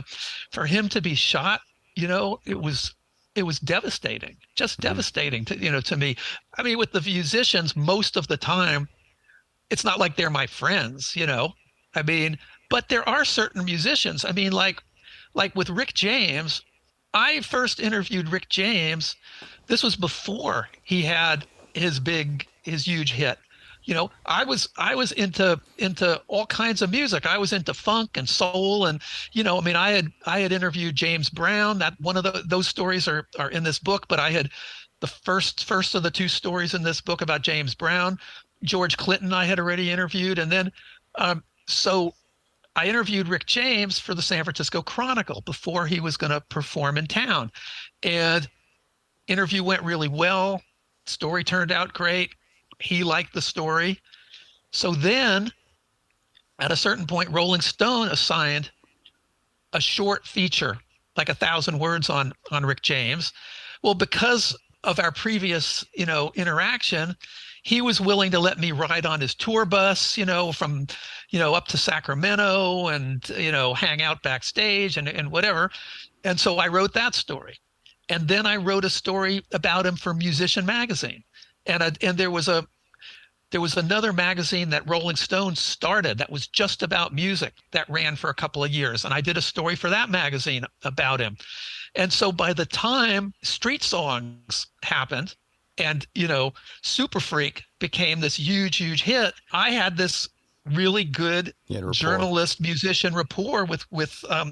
for him to be shot, it was devastating, just devastating to me. I mean, with the musicians, most of the time, it's not like they're my friends, I mean, but there are certain musicians. I mean, like with Rick James, I first interviewed Rick James. This was before he had his huge hit. I was into all kinds of music. I was into funk and soul, and I mean, I had interviewed James Brown. That one of those stories are in this book, but I had the first of the two stories in this book about James Brown. George Clinton I had already interviewed, and then so I interviewed Rick James for the San Francisco Chronicle before he was going to perform in town, and interview went really well. Story turned out great. He liked the story. So then at a certain point, Rolling Stone assigned a short feature, like 1,000 words on Rick James. Well, because of our previous, interaction, he was willing to let me ride on his tour bus, from, up to Sacramento and, hang out backstage and whatever. And so I wrote that story. And then I wrote a story about him for Musician Magazine. And there was another magazine that Rolling Stone started that was just about music that ran for a couple of years. And I did a story for that magazine about him. And so by the time Street Songs happened and, Super Freak became this huge, huge hit, I had this really good journalist musician rapport with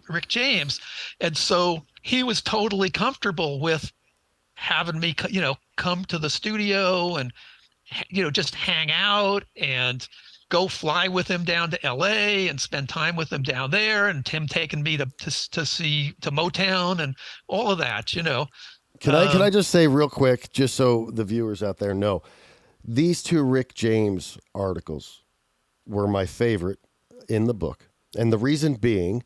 Rick James. And so he was totally comfortable with having me, come to the studio and, just hang out and go fly with him down to LA and spend time with him down there. And Tim taking me to Motown and all of that, Can I just say real quick, just so the viewers out there know, these two Rick James articles were my favorite in the book. And the reason being,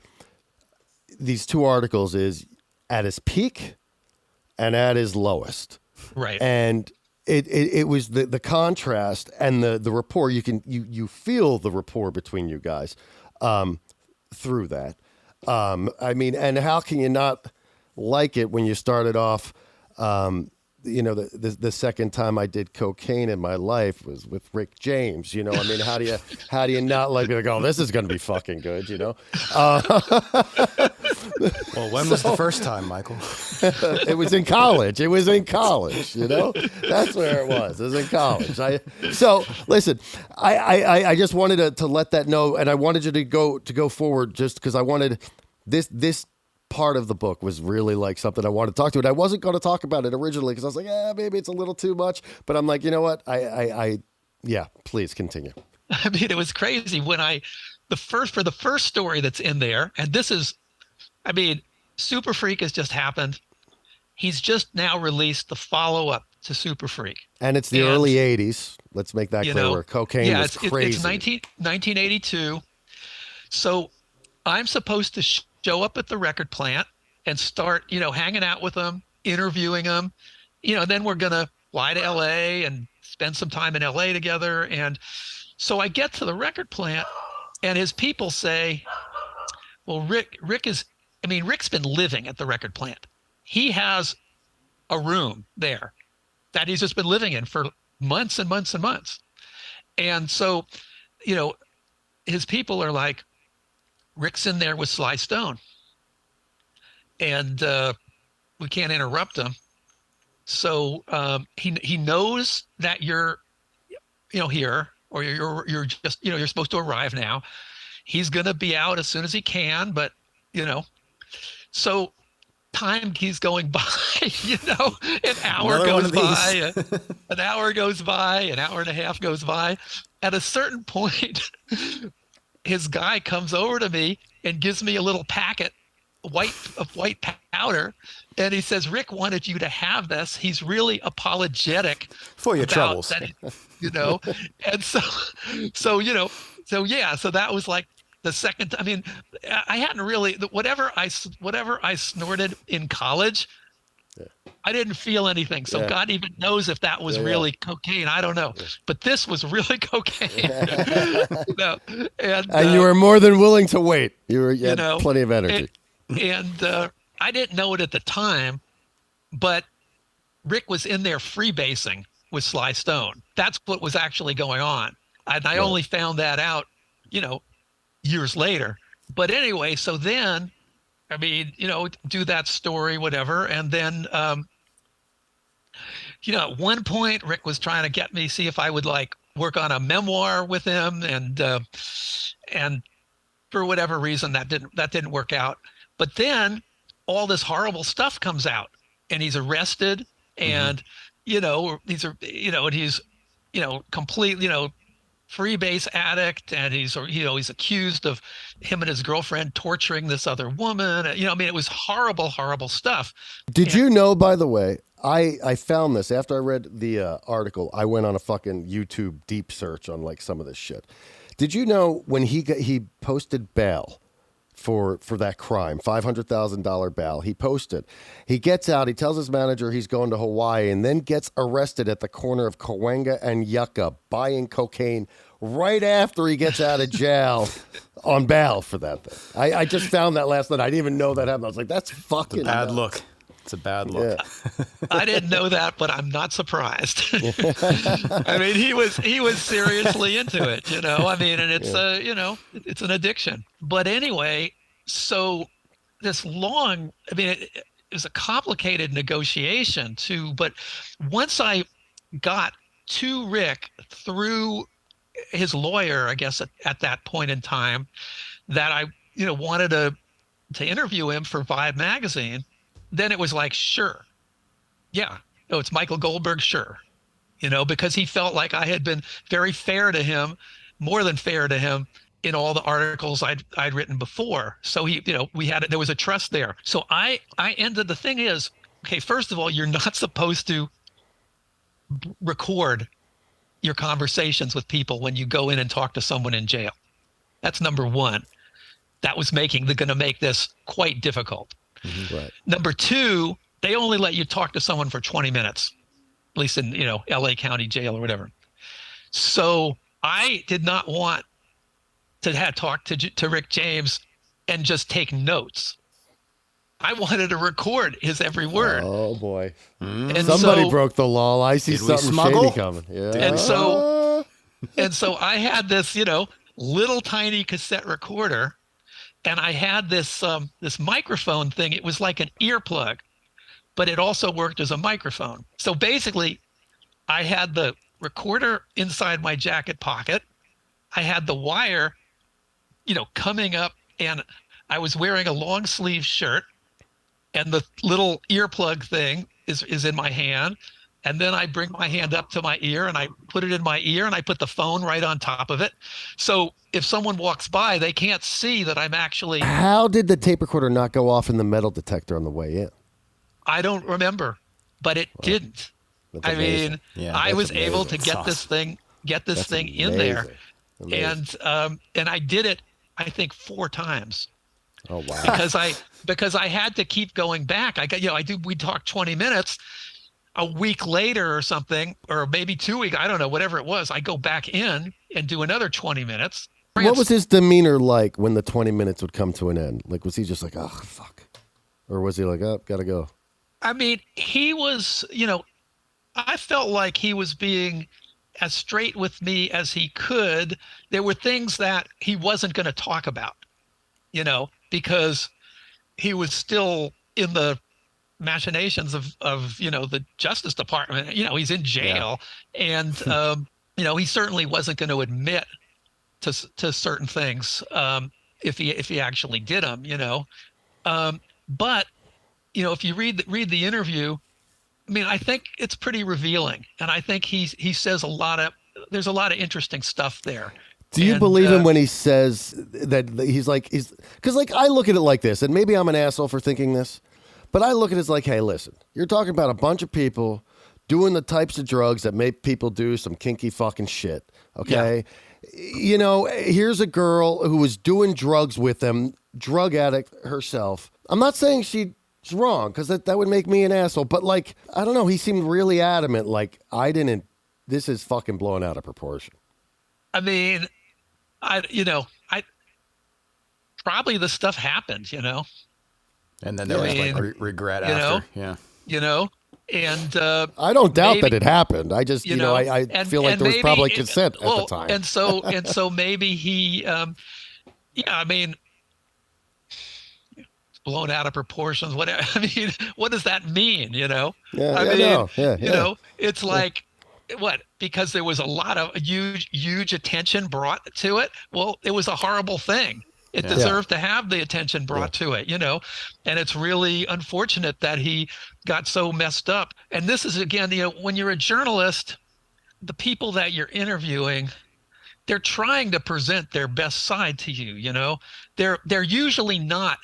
these two articles is at his peak and at his lowest. Right. And it was the contrast and the rapport. You feel the rapport between you guys through that. I mean, and how can you not like it when you started off? The second time I did cocaine in my life was with Rick James. I mean, how do you not like it? Oh, this is going to be fucking good. Well, when was the first time, Michael? It was in college. That's where it was. It was in college. So listen, I just wanted to let that know, and I wanted you to go forward just because I wanted this part of the book was really like something I wanted to talk to. And I wasn't going to talk about it originally because I was like, maybe it's a little too much. But I'm like, you know what? Yeah, please continue. I mean, it was crazy when the first story that's in there, and this is, I mean, Super Freak has just happened. He's just now released the follow-up to Super Freak. And it's the early 80s. Let's make that clear. Where cocaine was crazy. It's 1982. So I'm supposed to show up at the record plant and start, hanging out with him, interviewing him. Then we're going to fly to LA and spend some time in LA together. And so I get to the record plant and his people say, well, Rick's been living at the record plant. He has a room there that he's just been living in for months and months and months. And so, his people are like, Rick's in there with Sly Stone. And we can't interrupt him. So he knows that you're, here, or you're just, you're supposed to arrive now. He's going to be out as soon as he can, but, so time keeps going by, an hour goes by, an hour goes by, an hour and a half goes by. At a certain point, his guy comes over to me and gives me a little packet of white powder. And he says, Rick wanted you to have this. He's really apologetic for your troubles, that, and so that was like the second. I mean, I hadn't really, whatever I snorted in college, I didn't feel anything. So God even knows if that was really cocaine. I don't know. But this was really cocaine. And you were more than willing to wait. You had plenty of energy. And I didn't know it at the time, but Rick was in there freebasing with Sly Stone. That's what was actually going on. And I only found that out, years later. But anyway, so then, I mean, do that story, whatever. And then at one point Rick was trying to get me, see if I would like work on a memoir with him, and for whatever reason that didn't work out. But then all this horrible stuff comes out, and he's arrested, and and he's complete freebase addict, and he's accused of him and his girlfriend torturing this other woman. It was horrible stuff. Did you know, by the way, I found this after I read the article. I went on a fucking YouTube deep search on like some of this shit. Did you know when he posted bail for that crime, $500,000 bail, he posted, he gets out, he tells his manager he's going to Hawaii, and then gets arrested at the corner of Cahuenga and Yucca buying cocaine right after he gets out of jail on bail for that thing. I just found that last night. I didn't even know that happened. I was like, that's fucking bad nuts. look. It's a bad look. Yeah. I didn't know that, but I'm not surprised. I mean, he was seriously into it, and it's it's an addiction. But anyway, so this it was a complicated negotiation too. But once I got to Rick through his lawyer, I guess at that point in time, that I wanted to interview him for Vibe magazine. Then it was like, sure. Yeah. No, it's Michael Goldberg. Sure. Because he felt like I had been very fair to him, more than fair to him in all the articles I'd written before. So there was a trust there. So I ended, the thing is, okay, first of all, you're not supposed to record your conversations with people when you go in and talk to someone in jail. That's number one. That was going to make this quite difficult. Mm-hmm. Right. Number two, they only let you talk to someone for 20 minutes, at least in, LA County Jail or whatever. So I did not want to talk to Rick James and just take notes. I wanted to record his every word. Oh boy. And somebody broke the law. I see something shady coming. Yeah. And so I had this, little tiny cassette recorder. And I had this microphone thing. It was like an earplug, but it also worked as a microphone. So basically, I had the recorder inside my jacket pocket. I had the wire, coming up, and I was wearing a long sleeve shirt, and the little earplug thing is in my hand. And then I bring my hand up to my ear and I put it in my ear and I put the phone right on top of it. So if someone walks by, they can't see that I'm actually... How did the tape recorder not go off in the metal detector on the way in? I don't remember, but it didn't. I mean, I was able to get this thing in there. Amazing. And I did it, I think, 4 times. Oh, wow. Because I had to keep going back. We talked 20 minutes. A week later or something, or maybe 2 weeks, I don't know, whatever it was, I go back in and do another 20 minutes. What was his demeanor like when the 20 minutes would come to an end? Like, was he just like, oh, fuck? Or was he like, oh, gotta go? I mean, he was, I felt like he was being as straight with me as he could. There were things that he wasn't going to talk about, because he was still in the machinations of the Justice Department. He's in jail, and he certainly wasn't going to admit to certain things if he actually did them. But if you read the interview, I mean, I think it's pretty revealing, and I think he says there's a lot of interesting stuff there. Do you believe him when he says that he's because I look at it like this, and maybe I'm an asshole for thinking this, but I look at it as like, hey, listen, you're talking about a bunch of people doing the types of drugs that make people do some kinky fucking shit, okay? Yeah. Here's a girl who was doing drugs with them, drug addict herself. I'm not saying she's wrong, because that would make me an asshole, but I don't know, he seemed really adamant, this is fucking blown out of proportion. I mean, I probably the stuff happened, And then there was regret after. And I don't doubt that it happened. I just, I feel like there was probably consent at the time. And so maybe he, I mean, blown out of proportions. Whatever. I mean, what does that mean? Yeah, It's like, what? Because there was a lot of huge attention brought to it. Well, it was a horrible thing. It deserved to have the attention brought to it, and it's really unfortunate that he got so messed up. And this is, again, when you're a journalist, the people that you're interviewing, they're trying to present their best side to you. They're usually not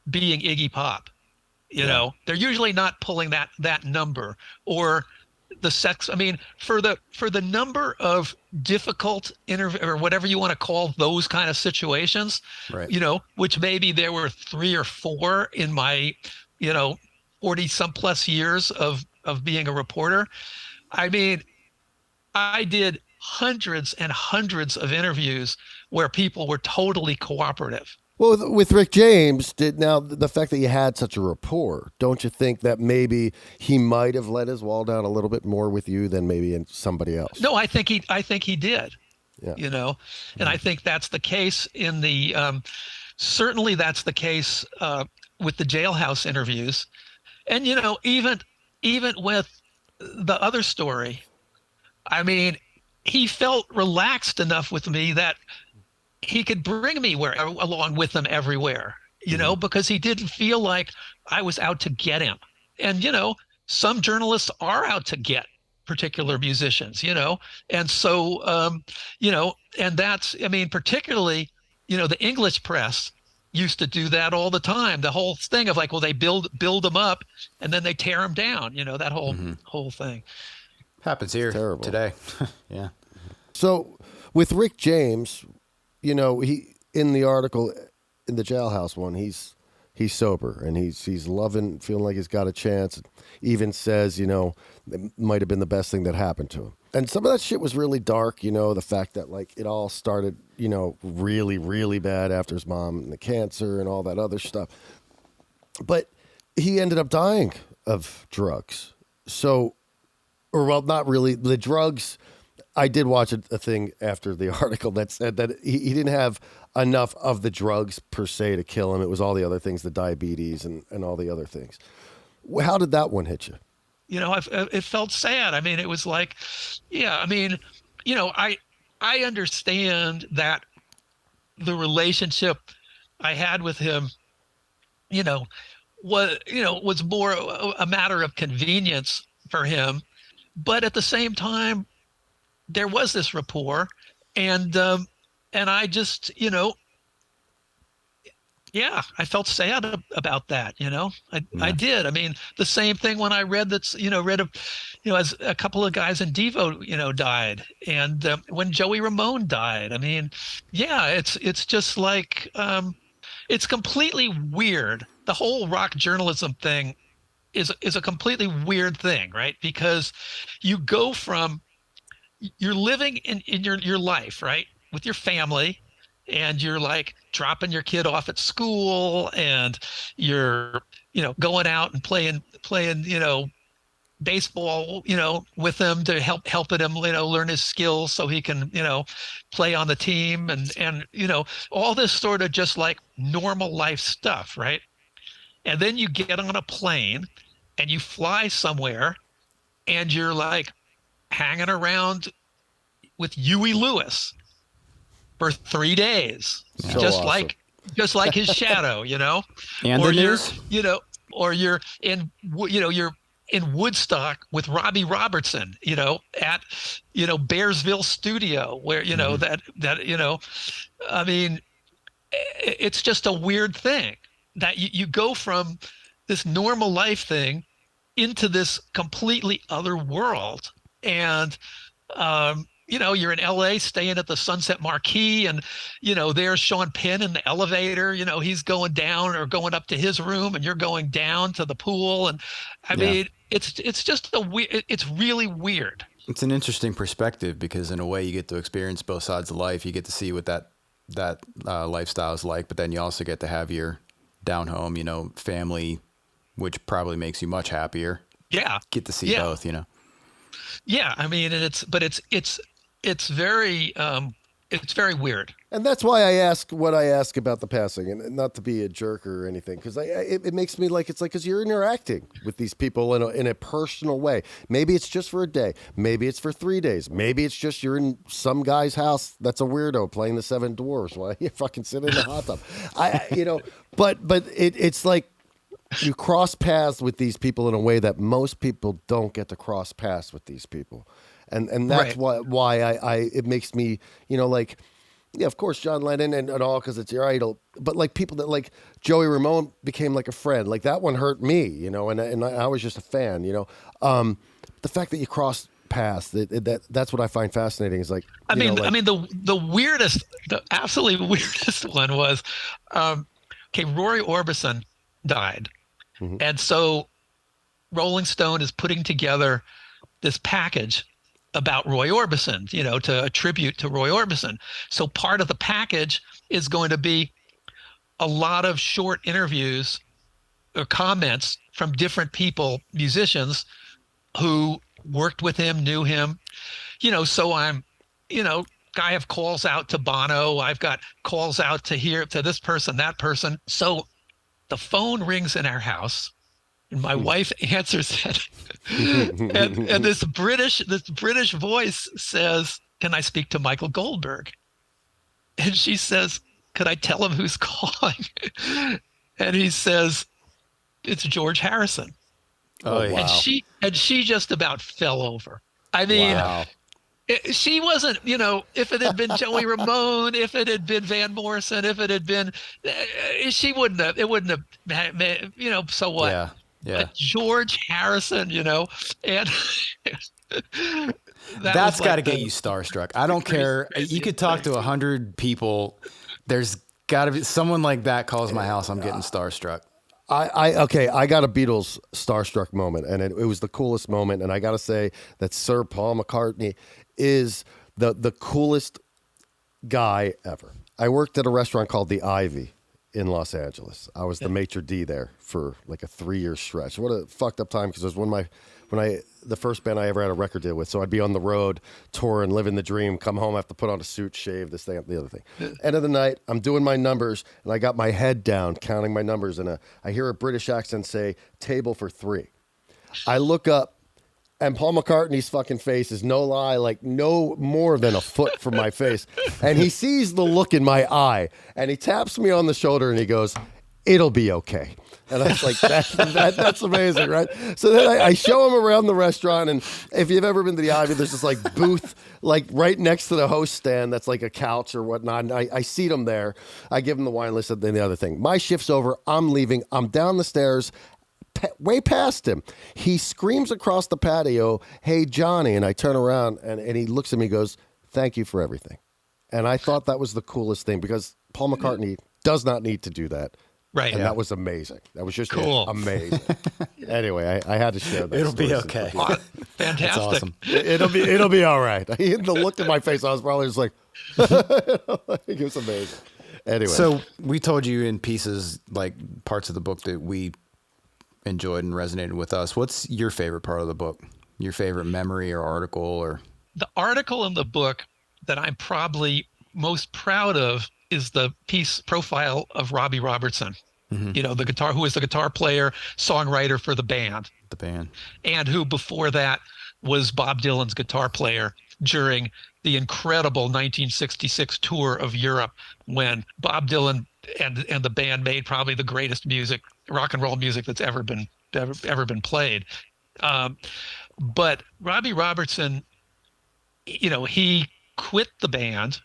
being Iggy Pop. They're usually not pulling that number or the sex. I mean, for the number of difficult interview or whatever you want to call those kind of situations, right. Which maybe there were 3 or 4 in my, 40 some plus years of being a reporter. I mean, I did hundreds and hundreds of interviews where people were totally cooperative. Well, with Rick James, the fact that you had such a rapport, don't you think that maybe he might have let his wall down a little bit more with you than maybe in somebody else? No, I think he did. Yeah. And I think that's the case in the certainly that's the case with the jailhouse interviews, and even with the other story, I mean, he felt relaxed enough with me that he could bring me along with him everywhere, because he didn't feel like I was out to get him. And, some journalists are out to get particular musicians, and so, and that's, I mean, particularly, the English press used to do that all the time. The whole thing of like, well, they build them up and then they tear them down, that whole thing. Happens here today. Yeah. So with Rick James, he, in the article, in the jailhouse one, he's sober and he's loving, feeling like he's got a chance. Even says, it might have been the best thing that happened to him. And some of that shit was really dark, the fact that like it all started, really, really bad after his mom and the cancer and all that other stuff. But he ended up dying of drugs. So, or well, not really. The drugs, I did watch a thing after the article that said that he didn't have enough of the drugs per se to kill him. It was all the other things, the diabetes and all the other things. How did that one hit you? It felt sad. I mean, it was like, I mean, I understand that the relationship I had with him, was more a matter of convenience for him. But at the same time, there was this rapport, and I just, I felt sad about that. I did. I mean, the same thing when I read that's, as a couple of guys in Devo, died, and when Joey Ramone died. I mean, it's just like it's completely weird. The whole rock journalism thing is a completely weird thing, right? Because you go from you're living in your life, right, with your family, and you're like dropping your kid off at school, and you're going out and playing baseball with him to helping him learn his skills so he can play on the team, and all this sort of just like normal life stuff, right? And then you get on a plane and you fly somewhere, and you're like hanging around with Huey Lewis for 3 days, So awesome. just like his shadow, And or the news? or you're in Woodstock with Robbie Robertson, at Bearsville Studio, where I mean, it's just a weird thing that you go from this normal life thing into this completely other world. And, you're in LA staying at the Sunset Marquis, and, there's Sean Penn in the elevator, he's going down or going up to his room, and you're going down to the pool. And I mean, it's just it's really weird. It's an interesting perspective because in a way you get to experience both sides of life. You get to see what that lifestyle is like, but then you also get to have your down home, family, which probably makes you much happier. Yeah. Get to see both, Yeah. I mean, it's very, it's very weird. And that's why I ask what I ask about the passing, and not to be a jerk or anything, because it makes me like, it's like, because you're interacting with these people in a personal way. Maybe it's just for a day. Maybe it's for 3 days. Maybe it's just you're in some guy's house that's a weirdo playing the Seven Dwarfs while you fucking sit in the hot tub. But it's like you cross paths with these people in a way that most people don't get to cross paths with these people. And that's why it makes me, like, yeah, of course, John Lennon and all, because it's your idol. But like people that like Joey Ramone became like a friend. Like that one hurt me, and I was just a fan, The fact that you cross paths, that's what I find fascinating. Is like, the weirdest, the absolutely weirdest one was, Roy Orbison died, and so Rolling Stone is putting together this package about Roy Orbison, to a tribute to Roy Orbison. So part of the package is going to be a lot of short interviews or comments from different people, musicians who worked with him, knew him, so I have calls out to Bono. I've got calls out to this person, that person. So the phone rings in our house. And my wife answers it, and this British voice says, "Can I speak to Michael Goldberg?" And she says, "Could I tell him who's calling?" And he says, "It's George Harrison." Oh, wow. And she just about fell over. I mean, wow. She wasn't, if it had been Joey Ramone, if it had been Van Morrison, if it had been, it wouldn't have, so what? Yeah. Yeah. But George Harrison, and that's got to get you starstruck. I don't care. You could talk to 100 people. There's got to be someone like that calls my house. I'm getting starstruck. I got a Beatles starstruck moment, and it was the coolest moment. And I got to say that Sir Paul McCartney is the coolest guy ever. I worked at a restaurant called the Ivy in Los Angeles. I was the maitre d' there for like a 3-year stretch. What a fucked up time, because it was the first band I ever had a record deal with. So I'd be on the road, touring, living the dream, come home, have to put on a suit, shave, this thing, the other thing. End of the night, I'm doing my numbers, and I got my head down, counting my numbers, and I hear a British accent say, "Table for 3." I look up, and Paul McCartney's fucking face is, no lie, like no more than a foot from my face. And he sees the look in my eye, and he taps me on the shoulder, and he goes, "It'll be okay." And I was like, that's amazing, right? So then I show him around the restaurant, and if you've ever been to the Ivy, there's this like booth like right next to the host stand that's like a couch or whatnot. And I seat him there. I give him the wine list and then the other thing. My shift's over. I'm leaving. I'm down the stairs, way past him. He screams across the patio, "Hey, Johnny." And I turn around, and he looks at me and goes, "Thank you for everything." And I thought that was the coolest thing, because Paul McCartney does not need to do that. Right. And that was amazing. That was just cool. Amazing. Anyway, I had to share that. It'll be okay. Fantastic. That's awesome. It'll be all right. The look in my face, I was probably just like, it was amazing. Anyway. So we told you in pieces, like parts of the book that we enjoyed and resonated with us. What's your favorite part of the book? Your favorite memory or article? Or the article in the book that I'm probably most proud of is the piece profile of Robbie Robertson. Who was the guitar player, songwriter for the band. And who before that was Bob Dylan's guitar player during the incredible 1966 tour of Europe, when Bob Dylan and the band made probably the greatest music, rock and roll music, that's ever been played. But Robbie Robertson, he quit the band,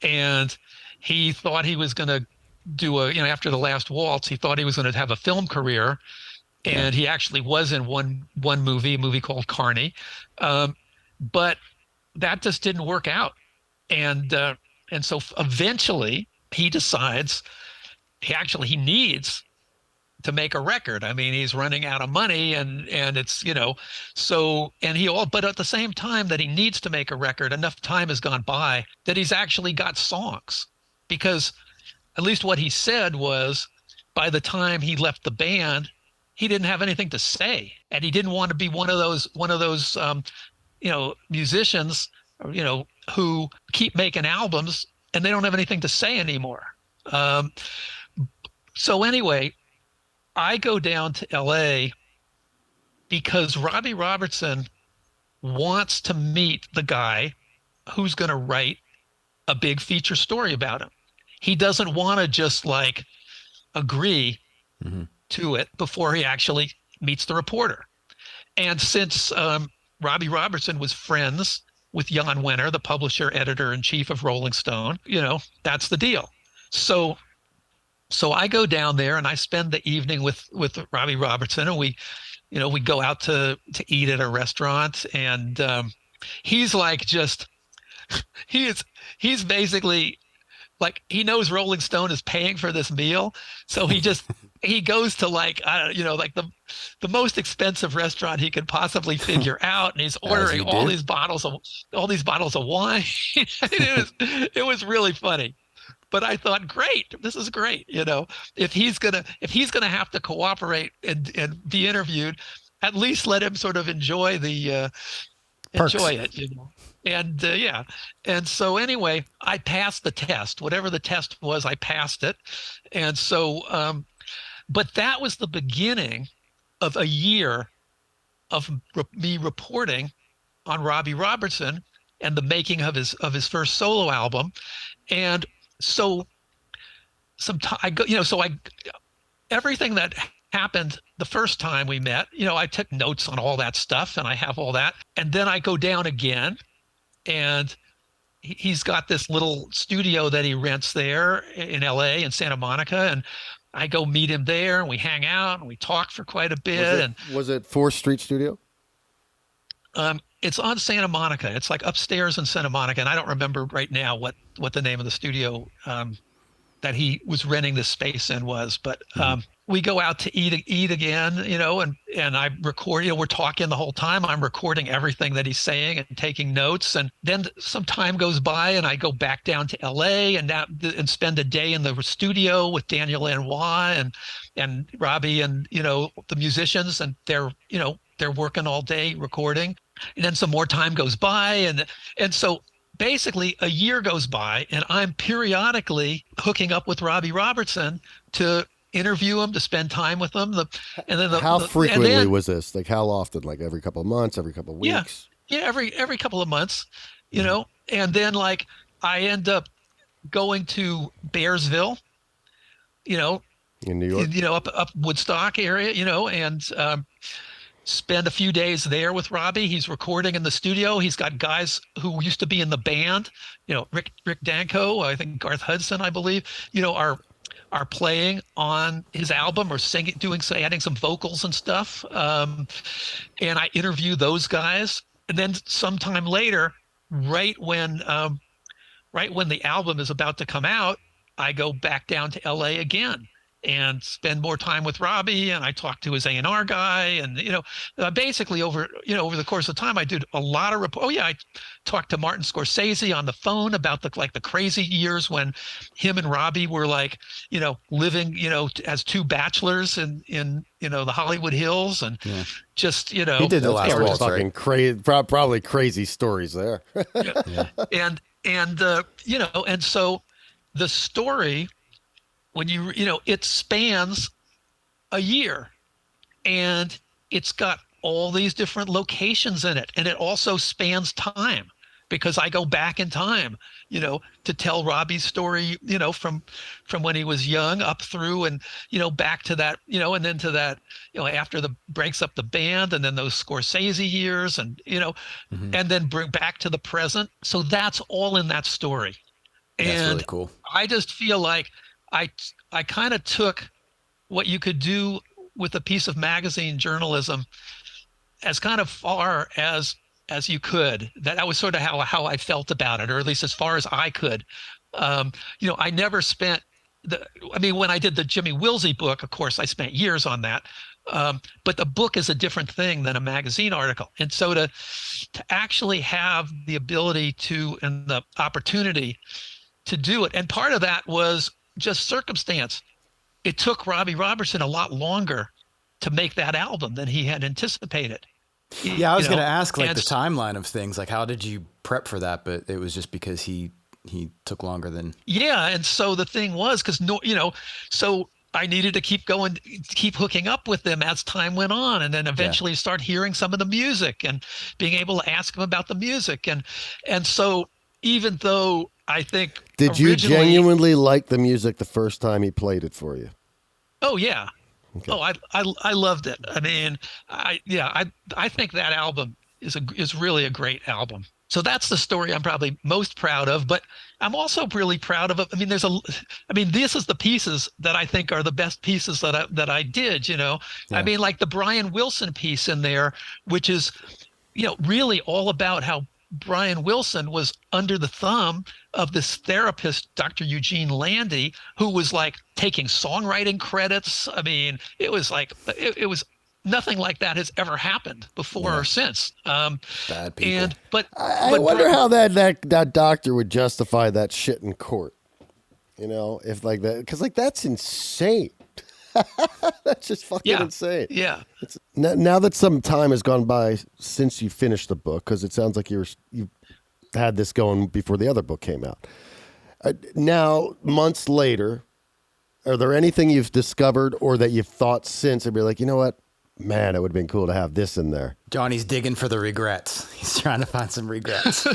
and he thought he was going to do after the last waltz, he thought he was going to have a film career. And he actually was in one movie, a movie called Carney. But that just didn't work out. And so eventually he decides he needs to make a record. I mean, he's running out of money, and it's, but at the same time that he needs to make a record, enough time has gone by that he's actually got songs, because at least what he said was, by the time he left the band, he didn't have anything to say, and he didn't want to be one of those musicians, who keep making albums and they don't have anything to say anymore. So anyway, I go down to LA because Robbie Robertson wants to meet the guy who's going to write a big feature story about him. He doesn't want to just like agree to it before he actually meets the reporter. And since Robbie Robertson was friends with Jan Wenner, the publisher, editor in chief of Rolling Stone, that's the deal. So I go down there and I spend the evening with Robbie Robertson, and we go out to eat at a restaurant, and he's like he's basically like, he knows Rolling Stone is paying for this meal, so he goes to like the most expensive restaurant he could possibly figure out, and he's ordering all these bottles of wine. It was really funny. But I thought, great, this is great. If he's gonna have to cooperate and be interviewed, at least let him sort of enjoy it. And so anyway, I passed the test. Whatever the test was, I passed it. And so, but that was the beginning of a year of me reporting on Robbie Robertson and the making of his first solo album. And so everything that happened the first time we met, I took notes on all that stuff, and I have all that. And then I go down again, and he's got this little studio that he rents there in LA, in Santa Monica. And I go meet him there, and we hang out and we talk for quite a bit. Was it 4th Street Studio? It's on Santa Monica. It's like upstairs in Santa Monica. And I don't remember right now what the name of the studio that he was renting this space in was. But we go out to eat again, and I record, we're talking the whole time. I'm recording everything that he's saying and taking notes. And then some time goes by, and I go back down to LA and spend a day in the studio with Daniel Lanois and Robbie and, the musicians. And they're working all day recording. And then some more time goes by. And so basically a year goes by, and I'm periodically hooking up with Robbie Robertson to interview him, to spend time with him. How frequently was this? Like, how often? Like every couple of months, every couple of weeks? Yeah, every couple of months, and then like I end up going to Bearsville, in New York, up Woodstock area, and spend a few days there with Robbie. He's recording in the studio. He's got guys who used to be in the band, Rick Danko, I think Garth Hudson, I believe, are playing on his album or singing, adding some vocals and stuff. And I interview those guys. And then sometime later, right when the album is about to come out, I go back down to LA again and spend more time with Robbie, and I talk to his A&R guy, and basically over the course of time, I did a lot of I talked to Martin Scorsese on the phone about the crazy years when him and Robbie were living as two bachelors in the Hollywood Hills, and just he did the last waltz, fucking right? crazy, probably crazy stories there. Yeah. And so the story, when it spans a year, and it's got all these different locations in it, and it also spans time, because I go back in time, to tell Robbie's story, from when he was young up through, and back to that, and then to that, after the breaks up the band, and then those Scorsese years, and and then bring back to the present. So that's all in that story. That's really cool. I just feel like I kind of took what you could do with a piece of magazine journalism as kind of far as you could. That was sort of how I felt about it, or at least as far as I could. I never spent when I did the Jimmy Wilsey book, of course, I spent years on that. But the book is a different thing than a magazine article. And so to actually have the ability to, and the opportunity to do it, and part of that was just circumstance. It took Robbie Robertson a lot longer to make that album than he had anticipated. Yeah, I was going to ask like the timeline of things, like how did you prep for that? But it was just because he took longer than. Yeah, and so the thing was because so I needed to keep hooking up with them as time went on, and then eventually start hearing some of the music and being able to ask them about the music, and so even though I think did you genuinely like the music the first time he played it for you? Oh yeah. Okay. Oh, I loved it. I mean, I think that album is really a great album. So that's the story I'm probably most proud of, but I'm also really proud of it. I mean, this is the pieces that I think are the best pieces that I did, Yeah. I mean, like the Brian Wilson piece in there, which is, really all about how Brian Wilson was under the thumb of this therapist, Dr. Eugene Landy, who was like taking songwriting credits. I mean, it was like, it was nothing like that has ever happened before or since. Bad people. But I wonder how that doctor would justify that shit in court. If like that, because like that's insane. That's just fucking insane. Yeah. Now that some time has gone by since you finished the book, because it sounds like you had this going before the other book came out. Now, months later, are there anything you've discovered or that you've thought since and be like, you know what? Man, it would have been cool to have this in there. Johnny's digging for the regrets. He's trying to find some regrets.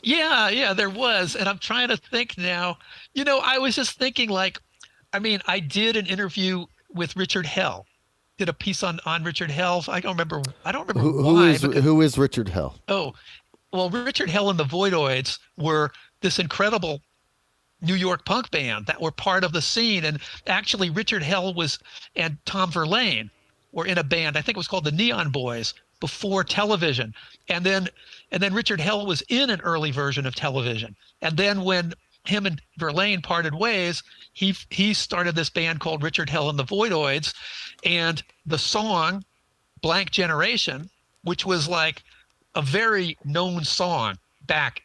Yeah, there was. And I'm trying to think now. I was just thinking I did an interview with Richard Hell. Did a piece on Richard Hell. I don't remember why. Who is Richard Hell? Oh, well, Richard Hell and the Voidoids were this incredible New York punk band that were part of the scene. And actually Richard Hell and Tom Verlaine were in a band, I think it was called the Neon Boys, before television. And then Richard Hell was in an early version of television. And then when him and Verlaine parted ways, he started this band called Richard Hell and the Voidoids, and the song Blank Generation, which was like a very known song back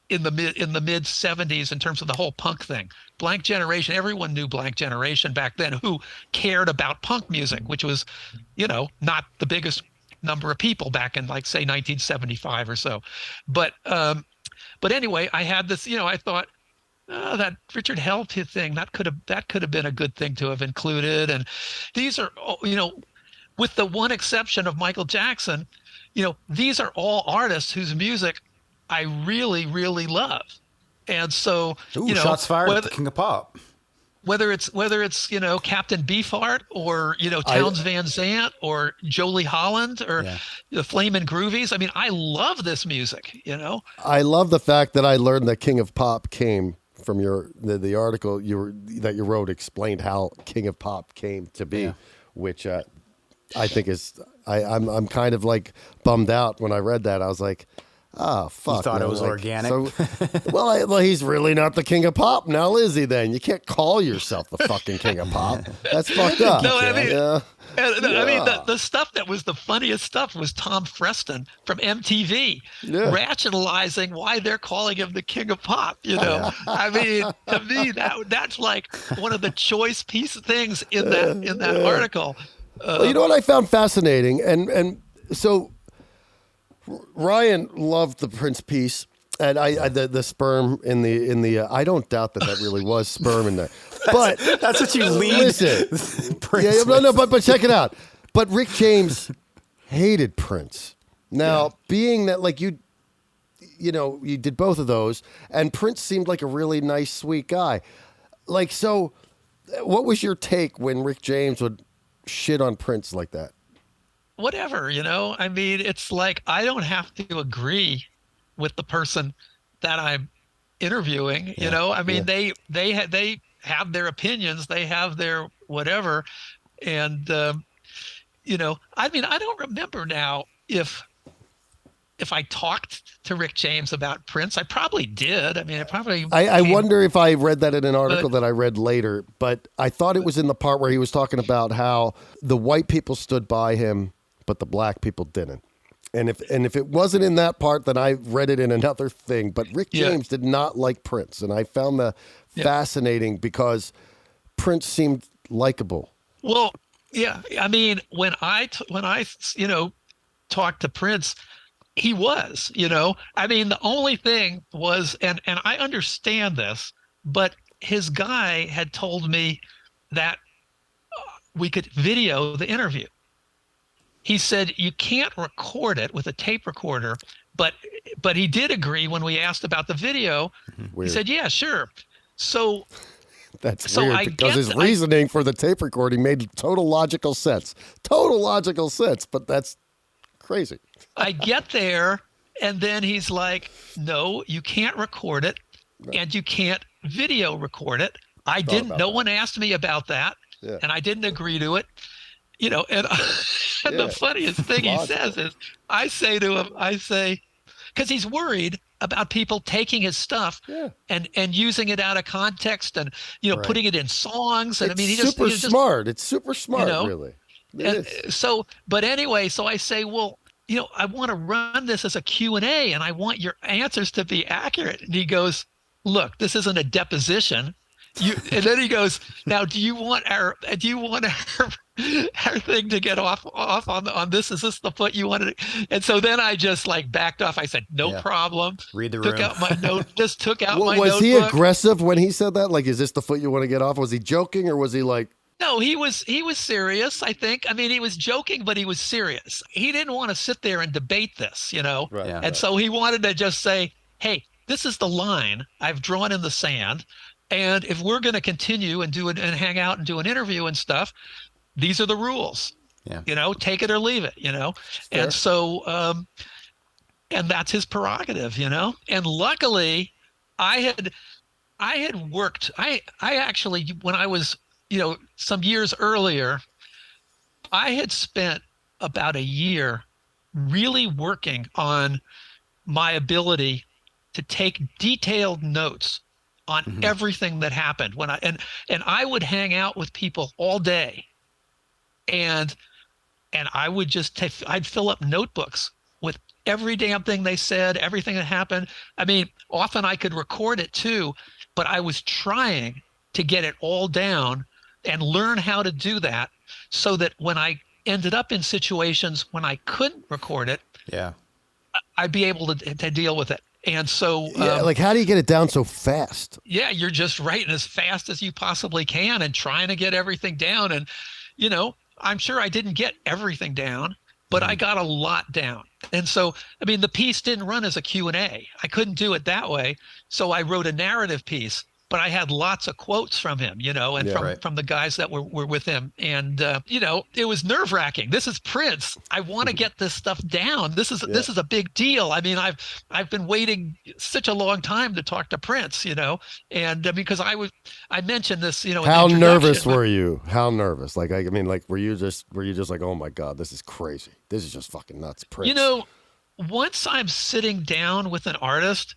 in the mid 70s in terms of the whole punk thing. Blank Generation, everyone knew Blank Generation back then who cared about punk music, which was, not the biggest number of people back in like say 1975 or so. But anyway, I had this, I thought, that Richard Hell thing, that could have been a good thing to have included. And these are, with the one exception of Michael Jackson, these are all artists whose music I really, really love. And so, shots fired at the King of Pop. Whether it's Captain Beefheart or Townes Van Zandt or Jolie Holland or the Flamin' Groovies. I mean, I love this music. I love the fact that I learned that King of Pop came from the article that you wrote explained how King of Pop came to be, which I think is I'm kind of like bummed out when I read that. I was like, oh, fuck. You thought it was organic? So, well, he's really not the King of Pop now, is he then? You can't call yourself the fucking King of Pop. That's fucked up. No, I mean, the stuff that was the funniest stuff was Tom Freston from MTV rationalizing why they're calling him the King of Pop, I mean, to me, that's like one of the choice things in that article. Well, you know what I found fascinating? And so Ryan loved the Prince piece, and the sperm in the I don't doubt that really was sperm in there, but that's what you lead. Listen, but check it out. But Rick James hated Prince. Now, being that like you did both of those, and Prince seemed like a really nice, sweet guy. Like, so, what was your take when Rick James would shit on Prince like that? Whatever, I mean, it's like, I don't have to agree with the person that I'm interviewing, I mean, they have their opinions, they have their whatever. And, I mean, I don't remember now if I talked to Rick James about Prince. I probably did. I mean, I wonder if I read that in an article that I read later, but I thought it was in the part where he was talking about how the white people stood by him, but the black people didn't. And if it wasn't in that part, then I read it in another thing. But Rick James did not like Prince, and I found that fascinating because Prince seemed likable. Well, yeah. I mean, when I talk to Prince, he was, I mean, the only thing was, and I understand this, but his guy had told me that we could video the interview. He said you can't record it with a tape recorder, but he did agree when we asked about the video. Weird. He said, yeah, sure. So that's weird, because his reasoning for the tape recording made total logical sense, but that's crazy. I get there, and then he's like, no, you can't record it, and you can't video record it. No one asked me about that, and I didn't agree to it. And the funniest thing he says is, I say to him, because he's worried about people taking his stuff and using it out of context and, putting it in songs. And it's super smart. It's super smart, really. But anyway, so I say, well, I want to run this as a Q&A, and I want your answers to be accurate. And he goes, look, this isn't a deposition. And then he goes, now, do you want our thing to get off on this? Is this the foot you wanted? And so then I just backed off. I said, no problem. Read the room. Took out my note. Just took out my notebook. Was he aggressive when he said that? Like, is this the foot you want to get off? Was he joking, or was he like? No, he was serious, I think. I mean, he was joking, but he was serious. He didn't want to sit there and debate this, Right, and so he wanted to just say, hey, this is the line I've drawn in the sand. And if we're going to continue and do it and hang out and do an interview and stuff, these are the rules. Yeah. Take it or leave it. And so, and that's his prerogative. And luckily, I had worked. I actually, when I was, some years earlier, I had spent about a year really working on my ability to take detailed notes on everything that happened and I would hang out with people all day, and I would just I'd fill up notebooks with every damn thing they said, everything that happened. I mean, often I could record it too, but I was trying to get it all down and learn how to do that, so that when I ended up in situations when I couldn't record it, I'd be able to deal with it. And so, how do you get it down so fast? Yeah, you're just writing as fast as you possibly can and trying to get everything down. And, I'm sure I didn't get everything down, but I got a lot down. And so, I mean, the piece didn't run as a Q&A. I couldn't do it that way. So I wrote a narrative piece, but I had lots of quotes from him, and from the guys that were with him. And, it was nerve wracking. This is Prince. I want to get this stuff down. This is a big deal. I mean, I've been waiting such a long time to talk to Prince, and because I mentioned this, How nervous were you? How nervous? Were you just like, oh my God, this is crazy. This is just fucking nuts. Prince. Once I'm sitting down with an artist,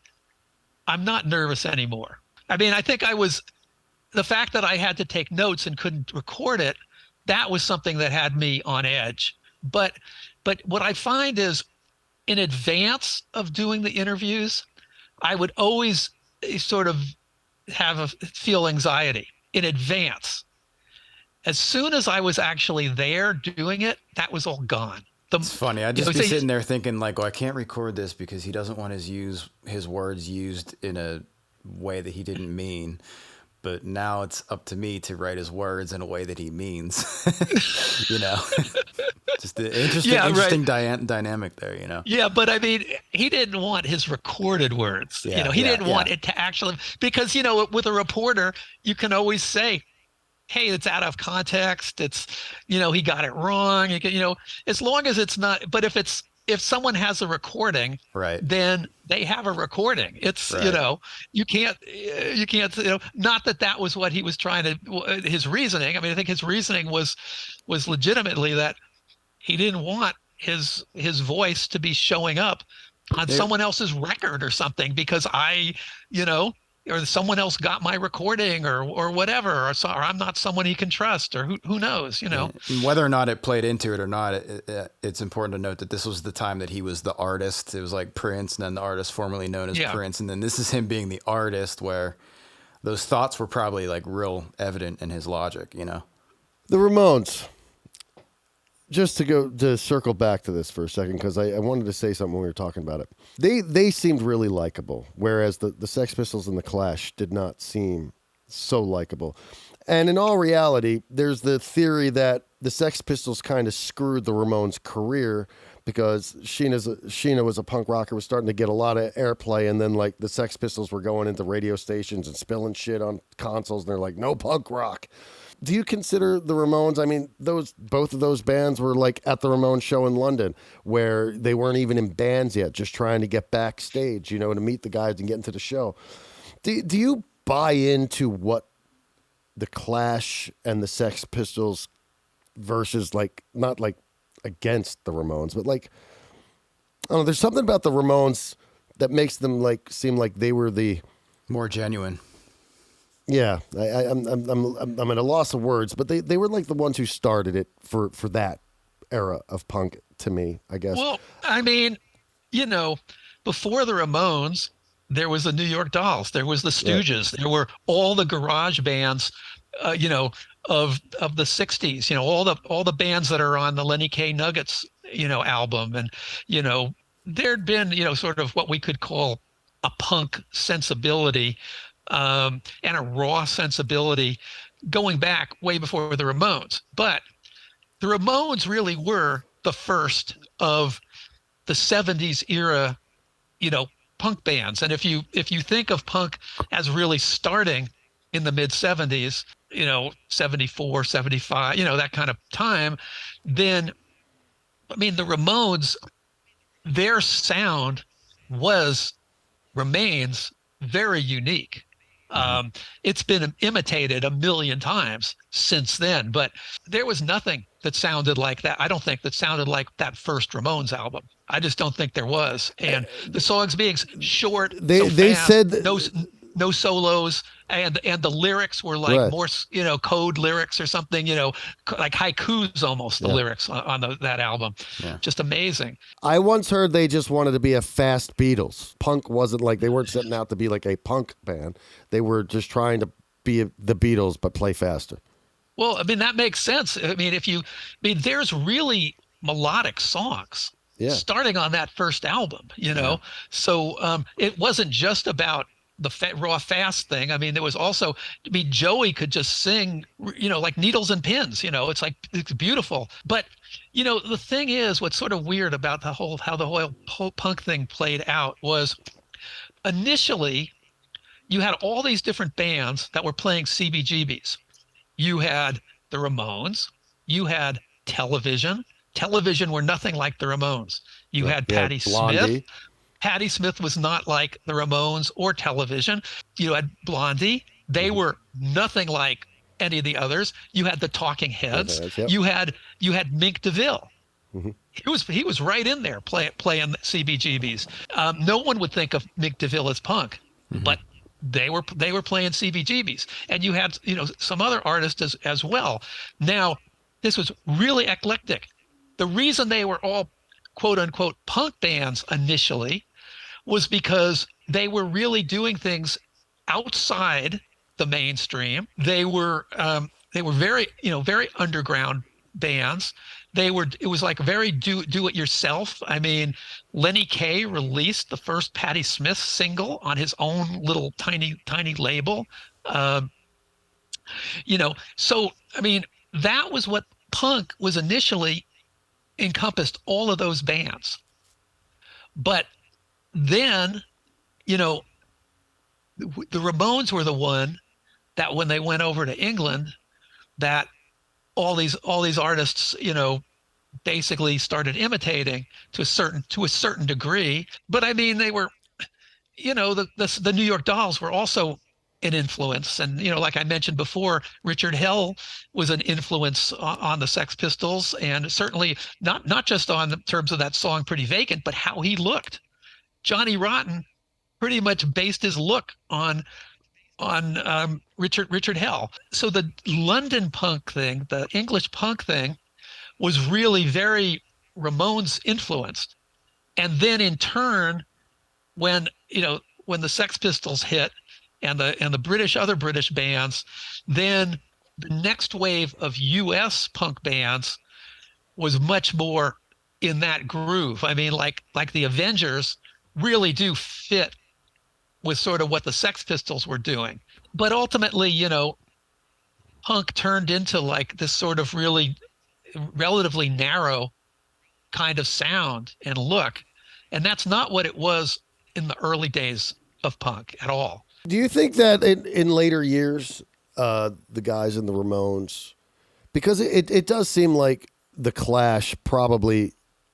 I'm not nervous anymore. I mean, I think the fact that I had to take notes and couldn't record it, that was something that had me on edge. But what I find is, in advance of doing the interviews, I would always sort of feel anxiety in advance. As soon as I was actually there doing it, that was all gone. It's funny. I'd just be sitting there thinking I can't record this because he doesn't want his words used in a way that he didn't mean. But now it's up to me to write his words in a way that he means. Just the interesting dynamic there. Yeah, but I mean, he didn't want his recorded words. He didn't want it to actually, because with a reporter, you can always say, hey, it's out of context. It's, he got it wrong. You can, as long as it's not. But if someone has a recording, then they have a recording. It's, you can't, not that was what he was trying to, his reasoning. I mean, I think his reasoning was legitimately that he didn't want his voice to be showing up on someone else's record or something, because or someone else got my recording or whatever, or I'm not someone he can trust, or who knows, Whether or not it played into it or not, it's important to note that this was the time that he was the artist. It was like Prince, and then the artist formerly known as Prince. And then this is him being the artist, where those thoughts were probably real evident in his logic, The Ramones. just to circle back to this for a second, because I wanted to say something when we were talking about it. They seemed really likable, whereas the Sex Pistols and the Clash did not seem so likable. And in all reality, there's the theory that the Sex Pistols kind of screwed the Ramones' career, because Sheena was a punk rocker, was starting to get a lot of airplay, and then like the Sex Pistols were going into radio stations and spilling shit on consoles, and they're like, no punk rock. Do you consider the Ramones? I mean, both of those bands were like at the Ramones show in London, where they weren't even in bands yet, just trying to get backstage, to meet the guys and get into the show. Do you buy into what the Clash and the Sex Pistols versus, like, not like against the Ramones, but like, I don't know, there's something about the Ramones that makes them like seem like they were the more genuine. Yeah, I'm at a loss of words, but they were like the ones who started it for that era of punk, to me, I guess. Well, I mean, before the Ramones, there was the New York Dolls, there was the Stooges, there were all the garage bands, of the '60s, all the bands that are on the Lenny K Nuggets, album, and there'd been sort of what we could call a punk sensibility, and a raw sensibility going back way before the Ramones. But the Ramones really were the first of the '70s era, punk bands. And if you think of punk as really starting in the mid '70s, 74, 75, that kind of time, then, I mean, the Ramones, their sound remains very unique. It's been imitated a million times since then, but there was nothing that sounded like that. I don't think that sounded like that first Ramones album. I just don't think there was. And the songs being short, they fast, said no solos, and the lyrics were like more, code lyrics or something, like haikus almost, the lyrics on that album. Yeah. Just amazing. I once heard they just wanted to be a fast Beatles. Punk wasn't like, they weren't setting out to be like a punk band. They were just trying to be the Beatles, but play faster. Well, I mean, that makes sense. I mean, there's really melodic songs starting on that first album, So it wasn't just about the raw fast thing. I mean, there was also, Joey could just sing, like needles and pins, it's beautiful. But, the thing is, what's sort of weird about how the whole punk thing played out was, initially you had all these different bands that were playing CBGBs. You had the Ramones, you had Television were nothing like the Ramones. You had Patti Smith. Patti Smith was not like the Ramones or Television. You had Blondie. They were nothing like any of the others. You had the Talking Heads. You had Mink DeVille. Mm-hmm. He was right in there playing CBGBs. No one would think of Mink DeVille as punk, but they were playing CBGBs. And you had some other artists as well. Now, this was really eclectic. The reason they were all quote unquote punk bands initially was because they were really doing things outside the mainstream. They were very, very underground bands. It was like very do it yourself. I mean, Lenny Kaye released the first Patti Smith single on his own little tiny label. So I mean, that was what punk was initially, encompassed all of those bands. But then, the Ramones were the one that when they went over to England, that all these artists, basically started imitating to a certain degree. But I mean, they were, the New York Dolls were also an influence. And, like I mentioned before, Richard Hell was an influence on the Sex Pistols, and certainly not just on the terms of that song Pretty Vacant, but how he looked. Johnny Rotten pretty much based his look on Richard Hell. So the London punk thing, the English punk thing, was really very Ramones influenced. And then in turn, when the Sex Pistols hit, and the other British bands, then the next wave of U.S. punk bands was much more in that groove. I mean, like the Avengers really do fit with sort of what the Sex Pistols were doing. But ultimately, punk turned into like this sort of really relatively narrow kind of sound and look. And that's not what it was in the early days of punk at all. Do you think that in later years, the guys in the Ramones, because it does seem like the Clash probably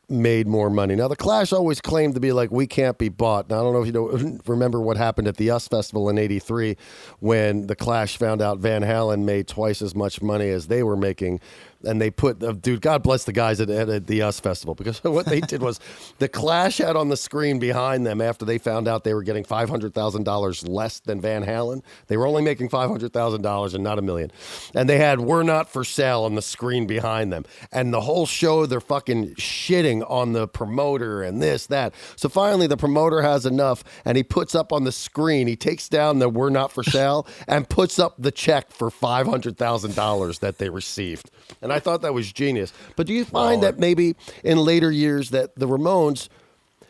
made more money. Now, the Clash always claimed to be like, we can't be bought. Now, I don't know if you remember what happened at the US Festival in '83 when the Clash found out Van Halen made twice as much money as they were making. And they put, dude, God bless the guys at the US Festival, because what they did was the Clash had on the screen behind them after they found out they were getting $500,000 less than Van Halen. They were only making $500,000 and not $1 million. And they had "We're Not for Sale" on the screen behind them. And the whole show, they're fucking shitting on the promoter and this, that. So finally, the promoter has enough, and he puts up on the screen, he takes down the "We're Not for Sale" and puts up the check for $500,000 that they received. And I thought that was genius. But do you find that maybe in later years that the Ramones,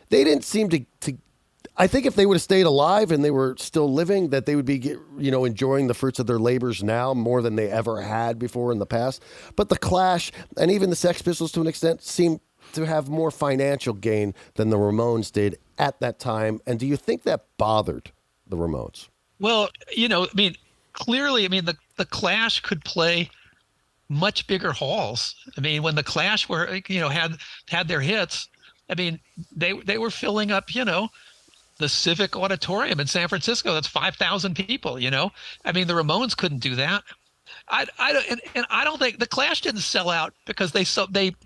they didn't seem to I think if they would have stayed alive and they were still living, that they would be, enjoying the fruits of their labors now more than they ever had before in the past. But the Clash and even the Sex Pistols to an extent seem to have more financial gain than the Ramones did at that time. And do you think that bothered the Ramones? Well, clearly, the Clash could play much bigger halls. I mean, when the Clash were, had their hits, they were filling up, the Civic Auditorium in San Francisco. That's 5,000 people, the Ramones couldn't do that. I don't think the Clash didn't sell out because they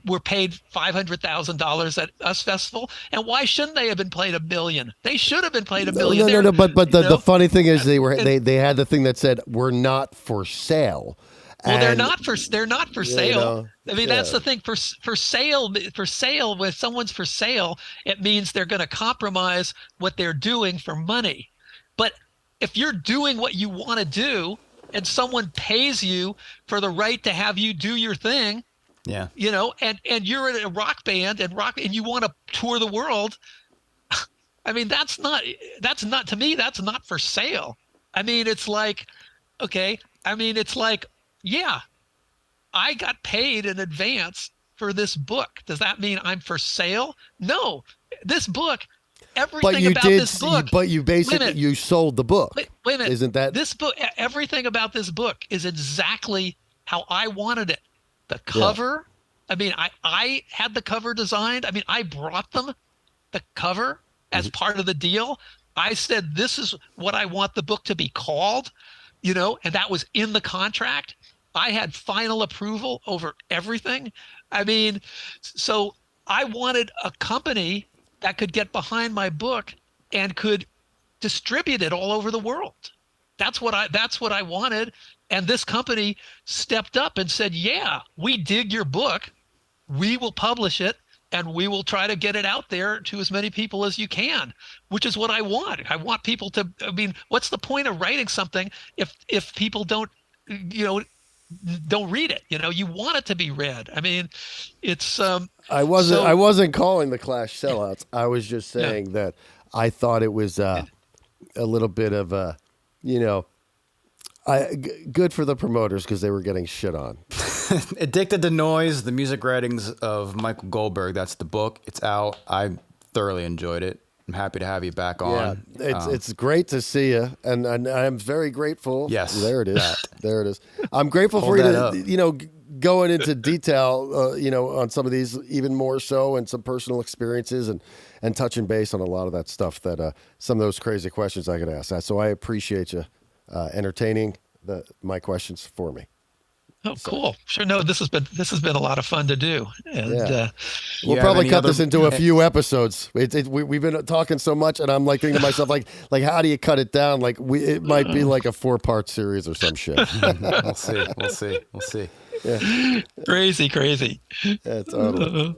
were paid $500,000 at US Festival. And why shouldn't they have been paid $1 million? They should have been paid $1 million. No. But the funny thing is they had the thing that said, "We're not for sale." Well, they're not for sale. That's the thing. For sale, when someone's for sale, it means they're going to compromise what they're doing for money. But if you're doing what you want to do and someone pays you for the right to have you do your thing, and you're in a rock band and you want to tour the world, that's not to me, that's not for sale. It's like, okay, yeah, I got paid in advance for this book. Does that mean I'm for sale? No. This book, this book. But you basically, you sold the book. Wait a minute. Isn't that? This book, everything about this book is exactly how I wanted it. The cover, I had the cover designed. I brought them the cover as part of the deal. I said, this is what I want the book to be called, and that was in the contract. I had final approval over everything. So I wanted a company that could get behind my book and could distribute it all over the world. That's what I wanted. And this company stepped up and said, yeah, we dig your book. We will publish it and we will try to get it out there to as many people as you can, which is what I want. I want people to, what's the point of writing something if people don't read it? You want it to be read. It's I wasn't calling the Clash sellouts. I was just saying that I thought it was a little bit of a, good for the promoters because they were getting shit on. Addicted to Noise, the music writings of Michael Goldberg. That's the book. It's out. I thoroughly enjoyed it. I'm happy to have you back on. Yeah, it's great to see you, and I'm very grateful. Yes, there it is. There it is. I'm grateful for you to, going into detail, on some of these even more so, and some personal experiences, and touching base on a lot of that stuff that some of those crazy questions I could ask. So I appreciate you entertaining my questions for me. Oh, cool. Sure. No, this has been a lot of fun to do. And we'll probably cut this into a few episodes. We've been talking so much, and I'm like thinking to myself, like how do you cut it down? Like it might be like a 4-part series or some shit. We'll see. Yeah. Crazy. Yeah, totally.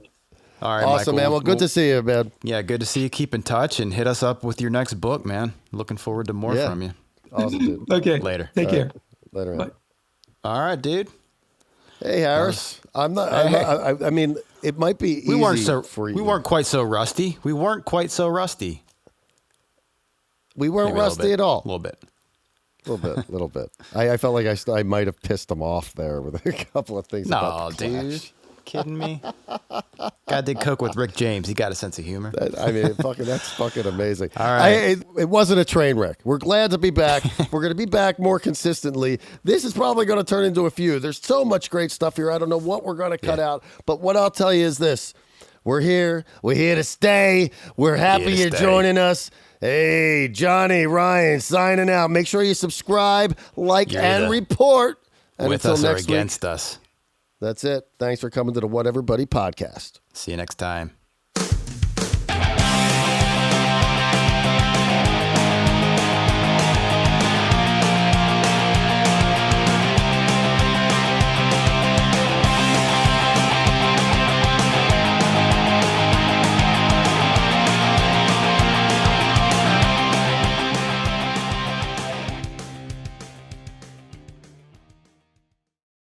All right, awesome, Michael. man. Well, good to see you, man. Yeah, good to see you. Keep in touch and hit us up with your next book, man. Looking forward to more from you. Awesome, dude. Okay. Later. Take care. Later, man. All right, dude. Hey, Harris. I'm not. I mean, it might be easy for you. We weren't quite so rusty. We weren't rusty at all. A little bit. Little bit. I felt like I might have pissed him off there with a couple of things. No, dude. Kidding me? Guy did coke with Rick James. He got a sense of humor. I mean, that's fucking amazing. All right. It wasn't a train wreck. We're glad to be back. We're going to be back more consistently. This is probably going to turn into a few. There's so much great stuff here. I don't know what we're going to cut out. But what I'll tell you is this. We're here. We're here to stay. We're happy you're joining us. Hey, Johnny, Ryan, signing out. Make sure you subscribe, like, and report. And with until us next or against week, us. That's it. Thanks for coming to the What Everybody podcast. See you next time.